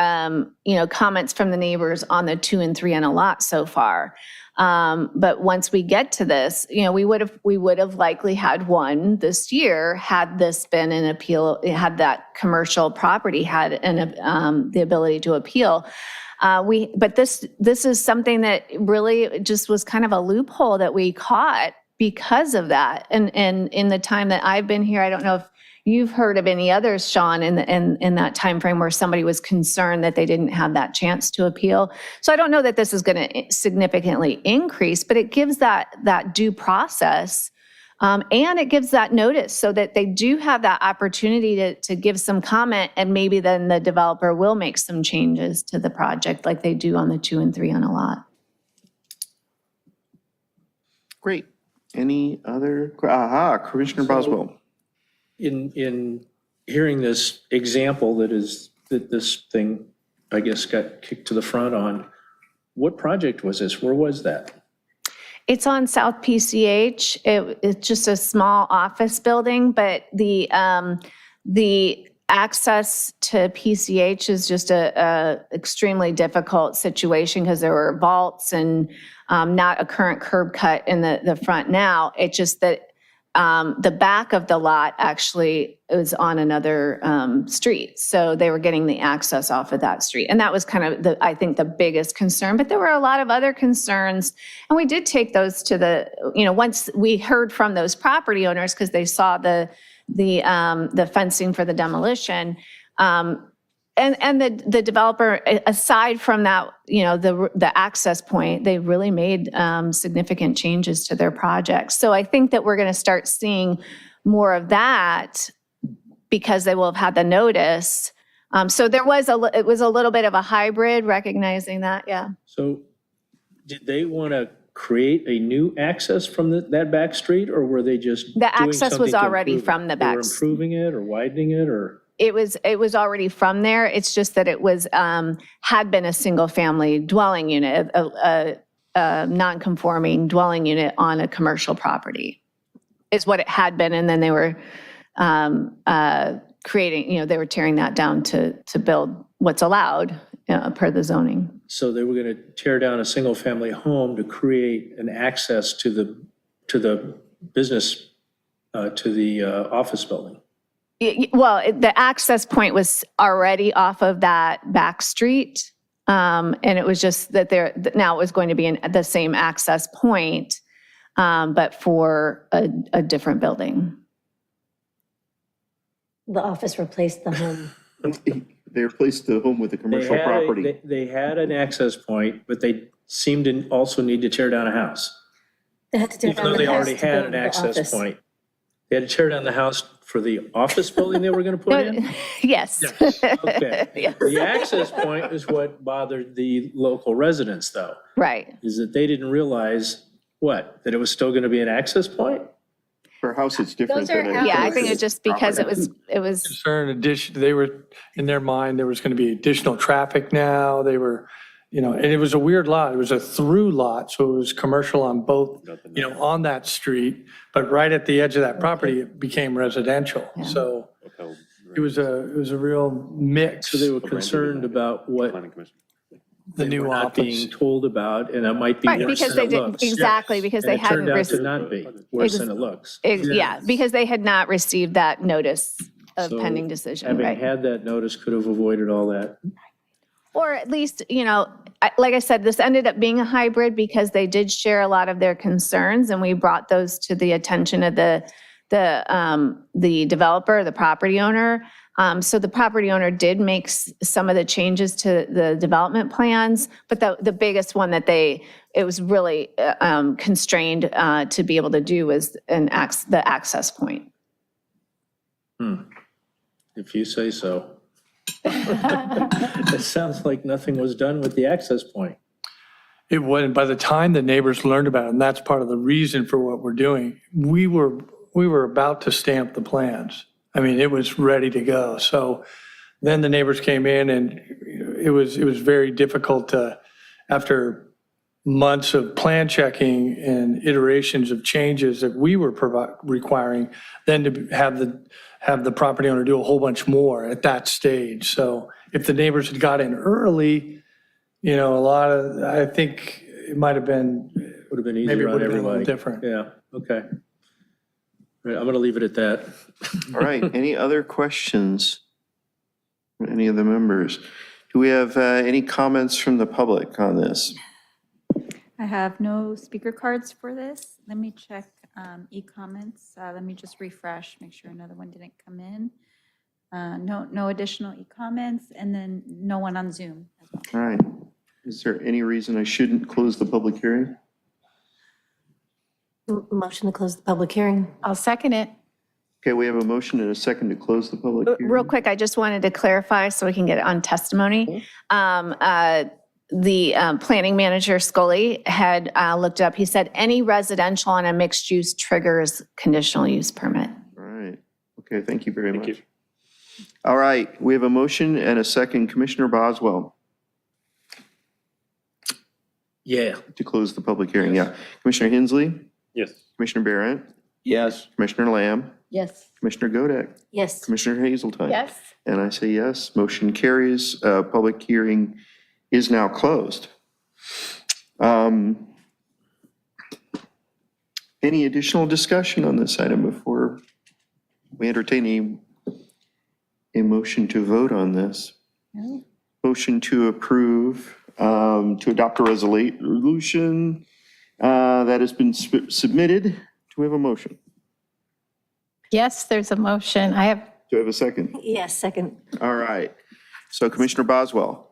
comments from the neighbors on the 2 and 3 on a lot so far. But once we get to this, we would have likely had one this year had this been an appeal, had that commercial property had the ability to appeal. But this is something that really just was kind of a loophole that we caught because of that. And in the time that I've been here, I don't know if you've heard of any others, Sean, in that time frame where somebody was concerned that they didn't have that chance to appeal. So I don't know that this is going to significantly increase, but it gives that due process, and it gives that notice so that they do have that opportunity to give some comment, and maybe then the developer will make some changes to the project like they do on the 2 and 3 on a lot. Great. Any other, Commissioner Boswell. In hearing this example that this thing, I guess, got kicked to the front on, what project was this? Where was that? It's on South PCH. It's just a small office building, but the access to PCH is just a extremely difficult situation because there were vaults and not a current curb cut in the front now. It's just that the back of the lot actually was on another street. So they were getting the access off of that street. And that was kind of, I think, the biggest concern. But there were a lot of other concerns. And we did take those to once we heard from those property owners, because they saw the fencing for the demolition. And the developer, aside from that, the access point, they really made significant changes to their projects. So I think that we're going to start seeing more of that because they will have had the notice. So it was a little bit of a hybrid, recognizing that, yeah. So did they want to create a new access from that back street, or were they just The doing access was something to already improve it? from the They were back. improving it or widening it, or? It was already from there. It's just that it was had been a single family dwelling unit, a non-conforming dwelling unit on a commercial property, is what it had been. And then they were creating, they were tearing that down to build what's allowed per the zoning. So they were going to tear down a single family home to create an access to the business, to the office building. Well, the access point was already off of that back street. And it was just that now it was going to be the same access point, but for a different building. The office replaced the home. They replaced the home with a commercial property. They had an access point, but they seemed to also need to tear down a house. They had to tear Even down though the they house already to had build an the access office. point. They had to tear down the house for the office building they were going to put in? Yes. Okay. Yes. The access point is what bothered the local residents, though, Right. is that they didn't realize, that it was still going to be an access point? For a house, it's different Those are than a. houses. Yeah, I think it's just because it was Concern they were, in their mind, there was going to be additional traffic now. They were, and it was a weird lot. It was a through lot, so it was commercial on both, on that street. But right at the edge of that property, it became residential. So it was a real mix. So they were concerned about what Planning commission. The they new were not office. being told about, and it might be right worse because than they it didn't looks. exactly because they And it hadn't turned out to received. not be worse than it looks. Yeah, because they had not received that notice of So pending decision. Having Right. had that notice could have avoided all that. Or at least, like I said, this ended up being a hybrid because they did share a lot of their concerns, and we brought those to the attention of the developer, the property owner. So the property owner did make some of the changes to the development plans, but the biggest one that it was really constrained to be able to do was the access point. If you say so. It sounds like nothing was done with the access point. It wasn't, by the time the neighbors learned about it, and that's part of the reason for what we're doing, we were about to stamp the plans. I mean, it was ready to go. So then the neighbors came in, and it was very difficult to, after months of plan checking and iterations of changes that we were requiring, then to have the property owner do a whole bunch more at that stage. So if the neighbors had got in early, I think it might have been, Would have been maybe easier it on would have been a little everybody. different. Yeah, okay. All right, I'm going to leave it at that. All right, any other questions from any of the members? Do we have any comments from the public on this? I have no speaker cards for this. Let me check e-comments. Let me just refresh, make sure another one didn't come in. No additional e-comments, and then no one on Zoom as well. All right, is there any reason I shouldn't close the public hearing? Motion to close the public hearing. I'll second it. Okay, we have a motion and a second to close the public hearing. Real quick, I just wanted to clarify so we can get it on testimony. The planning manager, Scully, had looked up, he said any residential on a mixed use triggers conditional use permit. All right, okay, thank you very much. All right, we have a motion and a second. Commissioner Boswell, Yeah. to close the public hearing, yeah. Commissioner Hensley, Yes. Commissioner Barrett, Yes. Commissioner Lamb, Yes. Commissioner Godek, Yes. Commissioner Hazelton. Yes. And I say yes, motion carries. Public hearing is now closed. Any additional discussion on this item before we entertain a motion to vote on this? Motion to approve, to adopt a resolution that has been submitted. Do we have a motion? Yes, there's a motion. I have, Do I have a second? Yes, second. All right. So Commissioner Boswell,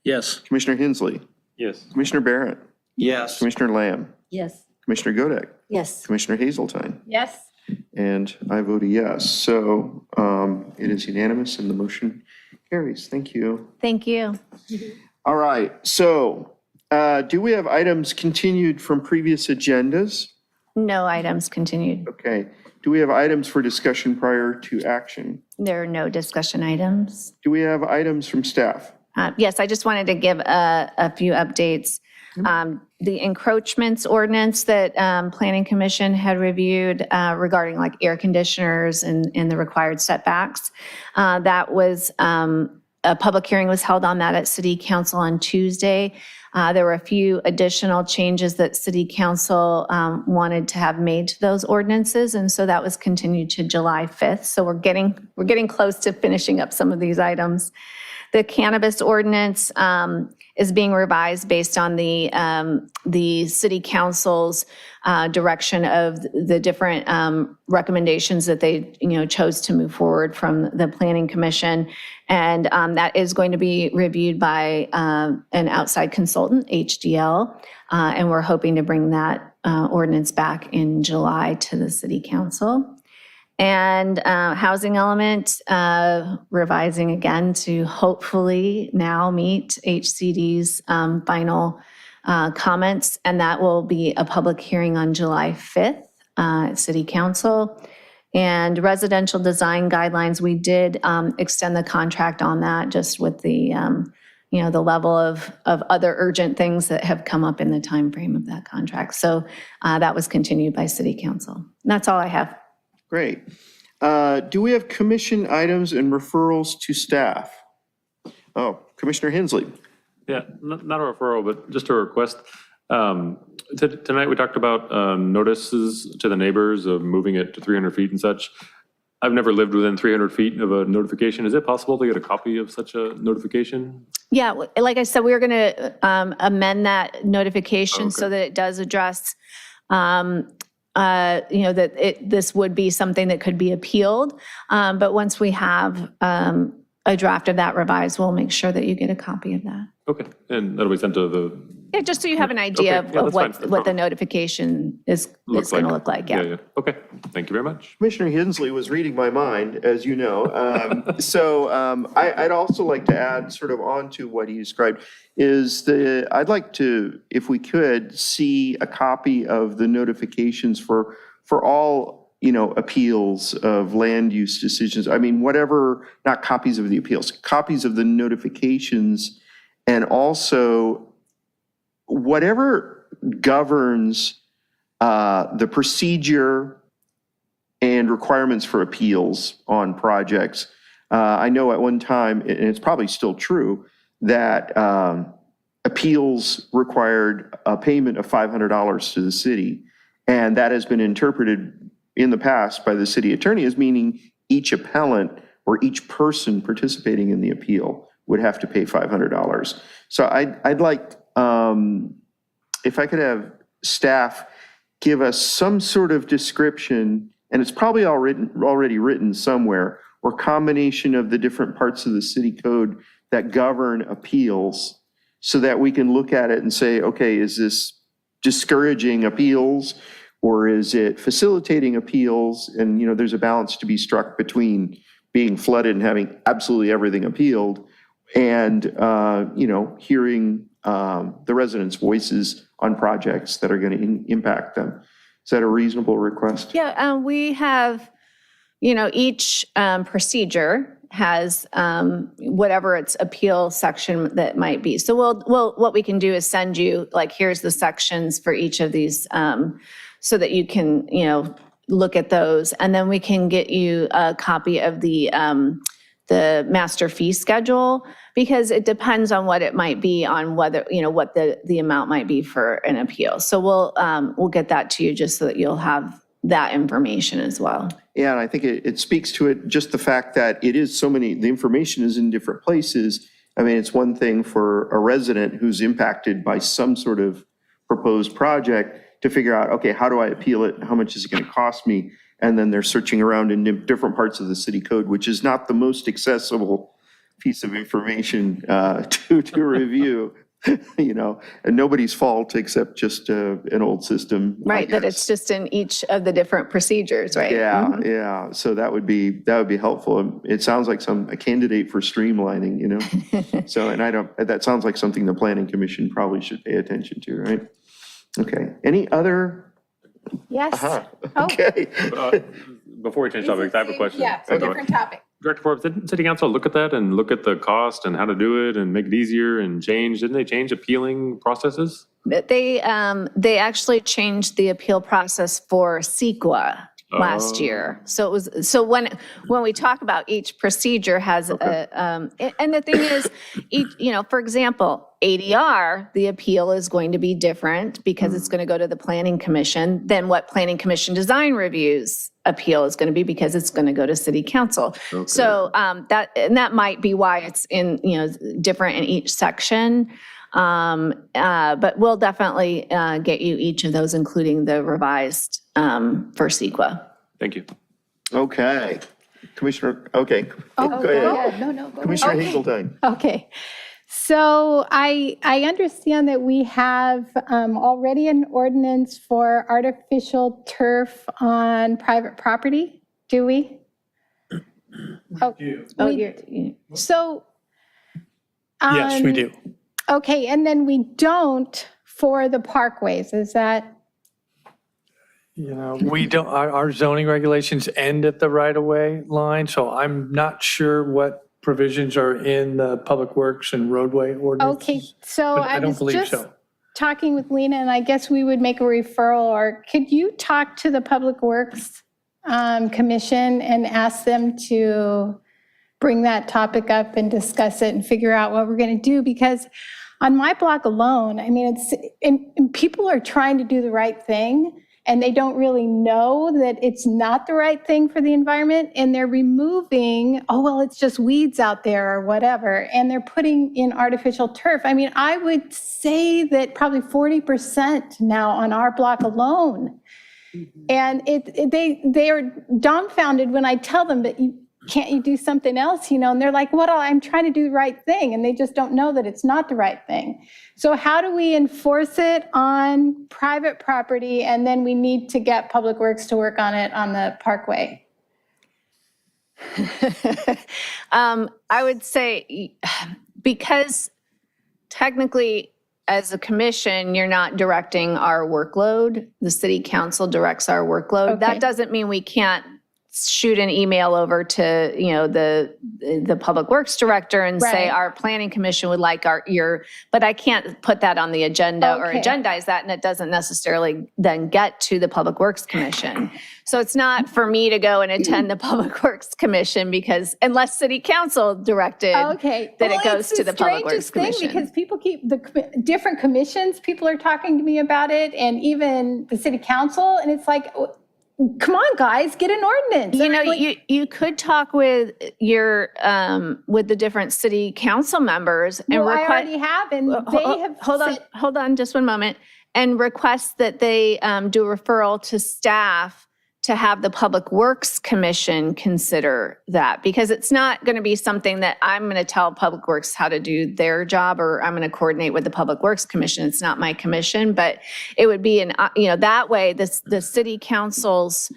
Yes. Commissioner Hensley, Yes. Commissioner Barrett, Yes. Commissioner Lamb, Yes. Commissioner Godek, Yes. Commissioner Hazeltine, yes. and I vote a yes. So it is unanimous and the motion carries. Thank you. Thank you. All right. So do we have items continued from previous agendas? No items continued. Okay. Do we have items for discussion prior to action? There are no discussion items. Do we have items from staff? Yes, I just wanted to give a few updates. The encroachments ordinance that Planning Commission had reviewed regarding like air conditioners and the required setbacks, that was, a public hearing was held on that at City Council on Tuesday. There were a few additional changes that City Council wanted to have made to those ordinances, and so that was continued to July 5th. So we're getting close to finishing up some of these items. The cannabis ordinance is being revised based on the City Council's direction of the different recommendations that they, chose to move forward from the Planning Commission. And that is going to be reviewed by an outside consultant, HDL, and we're hoping to bring that ordinance back in July to the City Council. And housing element, revising again to hopefully now meet HCD's final comments, and that will be a public hearing on July 5th at City Council. And residential design guidelines, we did extend the contract on that just with the, the level of other urgent things that have come up in the timeframe of that contract. So that was continued by City Council. And that's all I have. Great. Do we have commission items and referrals to staff? Oh, Commissioner Hensley. Yeah, not a referral, but just a request. Tonight, we talked about notices to the neighbors of moving it to 300 feet and such. I've never lived within 300 feet of a notification. Is it possible to get a copy of such a notification? Yeah, like I said, we're going to amend that notification so Okay. that it does address, this would be something that could be appealed. But once we have a draft of that revised, we'll make sure that you get a copy of that. Okay, and that'll be sent to the, Yeah, just so you have an idea Okay, yeah, of that's fine. what the notification is going to look like, yeah. Okay, thank you very much. Commissioner Hensley was reading my mind, as you know. I'd also like to add sort of onto what he described I'd like to, if we could, see a copy of the notifications for all, appeals of land use decisions. I mean, whatever, not copies of the appeals, copies of the notifications, and also whatever governs the procedure and requirements for appeals on projects. I know at one time, and it's probably still true, that appeals required a payment of $500 to the city. And that has been interpreted in the past by the city attorney as meaning each appellant or each person participating in the appeal would have to pay $500. So I'd like, if I could have staff give us some sort of description, and it's probably already written somewhere, or combination of the different parts of the city code that govern appeals, so that we can look at it and say, okay, is this discouraging appeals, or is it facilitating appeals? And, there's a balance to be struck between being flooded and having absolutely everything appealed, and, hearing the residents' voices on projects that are going to impact them. Is that a reasonable request? Yeah, we have, each procedure has whatever its appeal section that might be. So what we can do is send you, like, here's the sections for each of these, so that you can, look at those. And then we can get you a copy of the master fee schedule, because it depends on what it might be, on whether, what the amount might be for an appeal. So we'll get that to you just so that you'll have that information as well. Yeah, and I think it speaks to it, just the fact that it is so many, the information is in different places. I mean, it's one thing for a resident who's impacted by some sort of proposed project to figure out, okay, how do I appeal it? How much is it going to cost me? And then they're searching around in different parts of the city code, which is not the most accessible piece of information to review, and nobody's fault except just an old system. Right, that it's just in each of the different procedures, right? Yeah, Mhm. yeah. So that would be helpful. It sounds like a candidate for streamlining, So, and that sounds like something the Planning Commission probably should pay attention to, right? Okay. Any other? Yes. Okay. Before we change topics, I have a question. Yeah, it's a different topic. Director Forbes, didn't City Council look at that and look at the cost and how to do it and make it easier and change? Didn't they change appealing processes? They actually changed the appeal process for CEQA last year. So when we talk about each procedure has and the thing is, for example, ADR, the appeal is going to be different because it's going to go to the Planning Commission than what Planning Commission design reviews appeal is going to be, because it's going to go to City Council. Okay. So that might be why it's in, different in each section. But we'll definitely get you each of those, including the revised for CEQA. Thank you. Okay. Commissioner, okay. Go ahead. No, go Commissioner ahead. Hazeltine. Okay. So I understand that we have already an ordinance for artificial turf on private property, do we? So. Yes, we do. Okay, and then we don't for the parkways, is that? We don't, our zoning regulations end at the right-of-way line, so I'm not sure what provisions are in the Public Works and roadway ordinances. Okay, so But I I don't was believe just so. talking with Lena, and I guess we would make a referral, or could you talk to the Public Works Commission and ask them to bring that topic up and discuss it and figure out what we're going to do? Because on my block alone, I mean, and people are trying to do the right thing, and they don't really know that it's not the right thing for the environment, and they're removing, oh, well, it's just weeds out there or whatever, and they're putting in artificial turf. I mean, I would say that probably 40% now on our block alone. And they are dumbfounded when I tell them that can't you do something else, and they're like, well, I'm trying to do the right thing, and they just don't know that it's not the right thing. So how do we enforce it on private property, and then we need to get Public Works to work on it on the Parkway? I would say, because technically, as a commission, you're not directing our workload. The city council directs our workload. Okay. That doesn't mean we can't shoot an email over to, the Public Works director and say, Right. our planning commission would like but I can't put that on the agenda or Okay. agendize that, and it doesn't necessarily then get to the Public Works Commission. So it's not for me to go and attend the Public Works Commission, because unless city council directed Okay. that Well, it goes it's to the Public Works strangest thing, Commission. because people keep different commissions, people are talking to me about it, and even the city council, and it's like, come on, guys, get an ordinance. You could talk with your with the different city council members and Well, I request. already have, and they have Hold on, just one moment, and request that they do a referral to staff to have the Public Works Commission consider that, because it's not going to be something that I'm going to tell Public Works how to do their job, or I'm going to coordinate with the Public Works Commission. It's not my commission, but it would be that way the city councils,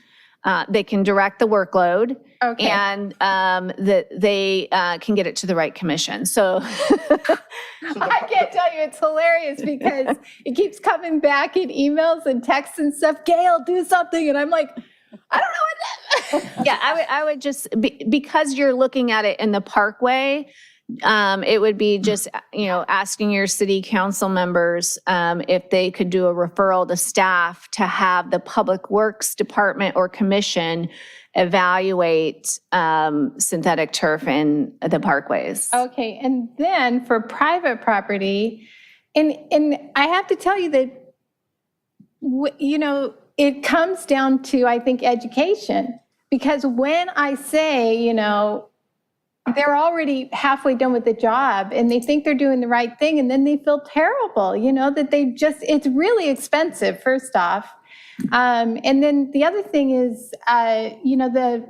they can direct the workload. Okay. And that they can get it to the right commission. So I can't tell you, it's hilarious because it keeps coming back in emails and texts and stuff. Gail, do something. And I'm like, I don't know what that. yeah, I would just, because you're looking at it in the Parkway, it would be just, asking your city council members if they could do a referral to staff to have the Public Works Department or Commission evaluate synthetic turf in the parkways. Okay, and then for private property, and I have to tell you that, it comes down to, I think, education. Because when I say, they're already halfway done with the job and they think they're doing the right thing, and then they feel terrible, that it's really expensive, first off. And then the other thing is, the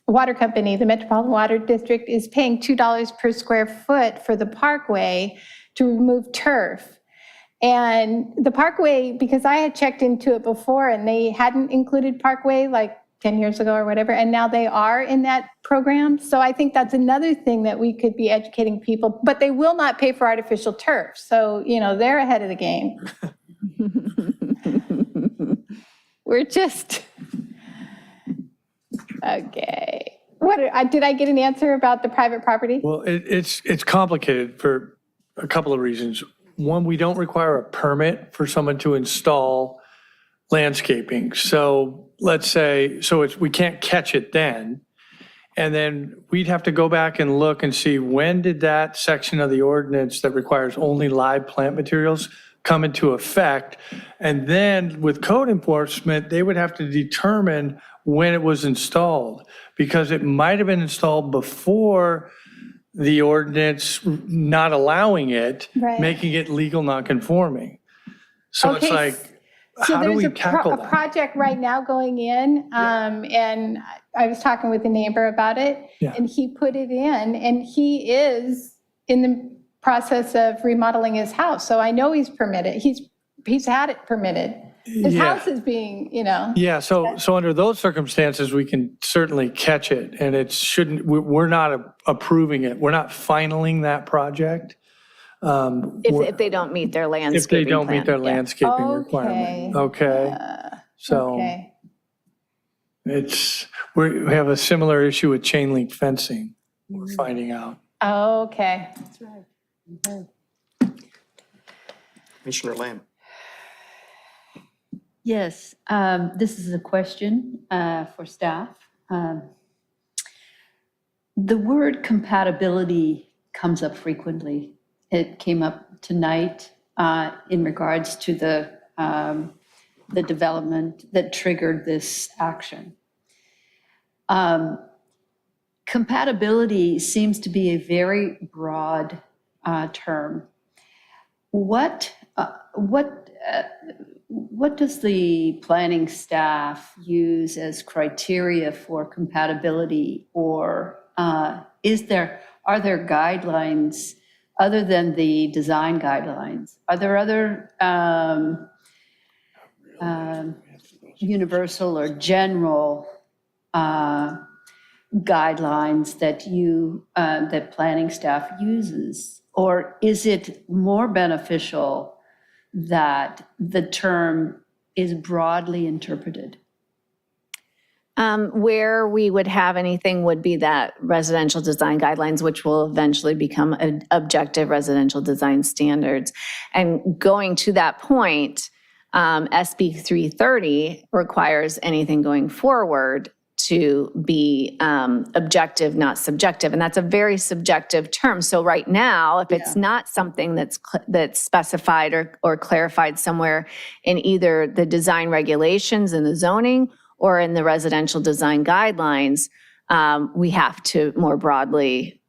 water company, the Metropolitan Water District, is paying $2 per square foot for the Parkway to remove turf. And the Parkway, because I had checked into it before and they hadn't included Parkway like 10 years ago or whatever, and now they are in that program. So I think that's another thing that we could be educating people, but they will not pay for artificial turf. So, they're ahead of the game. We're just, okay. Did I get an answer about the private property? Well, it's complicated for a couple of reasons. One, we don't require a permit for someone to install landscaping. So let's say, we can't catch it then. And then we'd have to go back and look and see, when did that section of the ordinance that requires only live plant materials come into effect? And then with code enforcement, they would have to determine when it was installed, because it might have been installed before the ordinance not allowing it, Right. making it legal non-conforming. So it's Okay, like, So how do we there's tackle a that? project right now going in, and I was talking with a neighbor about it, Yeah. and he put it in, and he is in the process of remodeling his house. So I know he's permitted. He's had it permitted. His Yeah. house is being, Yeah, so under those circumstances, we can certainly catch it, and we're not approving it. We're not finaling that project. If they don't meet their landscaping If they don't meet their plan, yeah. landscaping Okay. requirement. Okay, so okay. we have a similar issue with chain link fencing, we're finding out. Okay. Commissioner Lamb. Yes, this is a question for staff. The word compatibility comes up frequently. It came up tonight in regards to the the development that triggered this action. Compatibility seems to be a very broad term. What does the planning staff use as criteria for compatibility, or are there guidelines other than the design guidelines? Are there other universal or general guidelines that planning staff uses? Or is it more beneficial that the term is broadly interpreted? Where we would have anything would be that residential design guidelines, which will eventually become objective residential design standards. And going to that point, SB 330 requires anything going forward to be objective, not subjective. And that's a very subjective term. So right now, if it's not something that's specified or clarified somewhere in either the design regulations and the zoning or in the residential design guidelines, we have to more broadly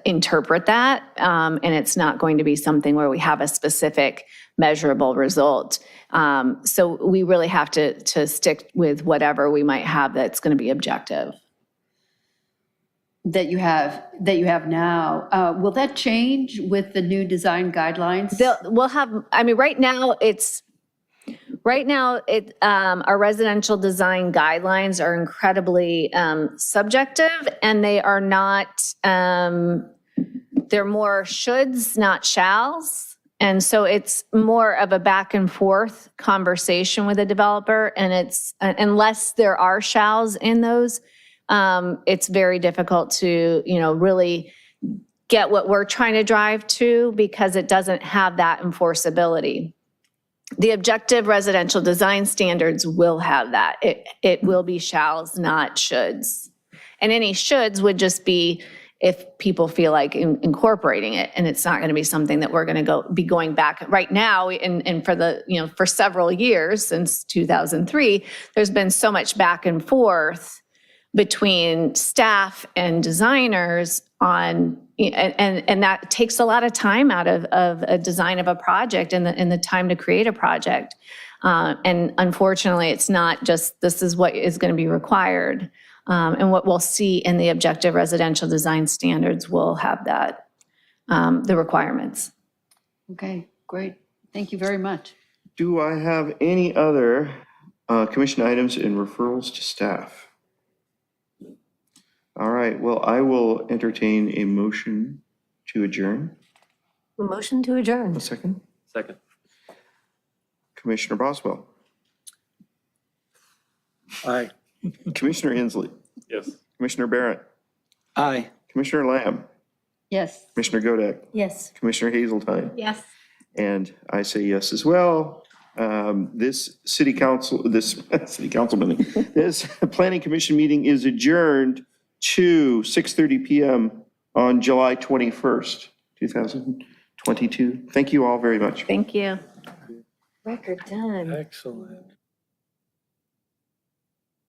interpret that. And it's not going to be something where we have a specific measurable result. So we really have to stick with whatever we might have that's going to be objective. That you have now. Will that change with the new design guidelines? We'll have, I mean, right now, our residential design guidelines are incredibly subjective, and they are not, they're more shoulds, not shalls. And so it's more of a back and forth conversation with a developer, and it's, unless there are shalls in those, it's very difficult to, really get what we're trying to drive to, because it doesn't have that enforceability. The objective residential design standards will have that. It will be shalls, not shoulds. And any shoulds would just be if people feel like incorporating it, and it's not going to be something that we're going to be going back right now. And for the, for several years since 2003, there's been so much back and forth between staff and designers on, and that takes a lot of time out of a design of a project and the time to create a project. And unfortunately, it's not just, this is what is going to be required. And what we'll see in the objective residential design standards will have that, the requirements. Okay, great. Thank you very much. Do I have any other commission items and referrals to staff? All right, well, I will entertain a motion to adjourn. A motion to adjourn. A second. Second. Commissioner Boswell. Aye. Commissioner Inslee. Yes. Commissioner Barrett. Aye. Commissioner Lamb. Yes. Commissioner Godek. Yes. Commissioner Hazeltine. Yes. And I say yes as well. This city council meeting, this planning commission meeting is adjourned to 6:30 p.m. on July 21st, 2022. Thank you all very much. Thank you. Record done. Excellent.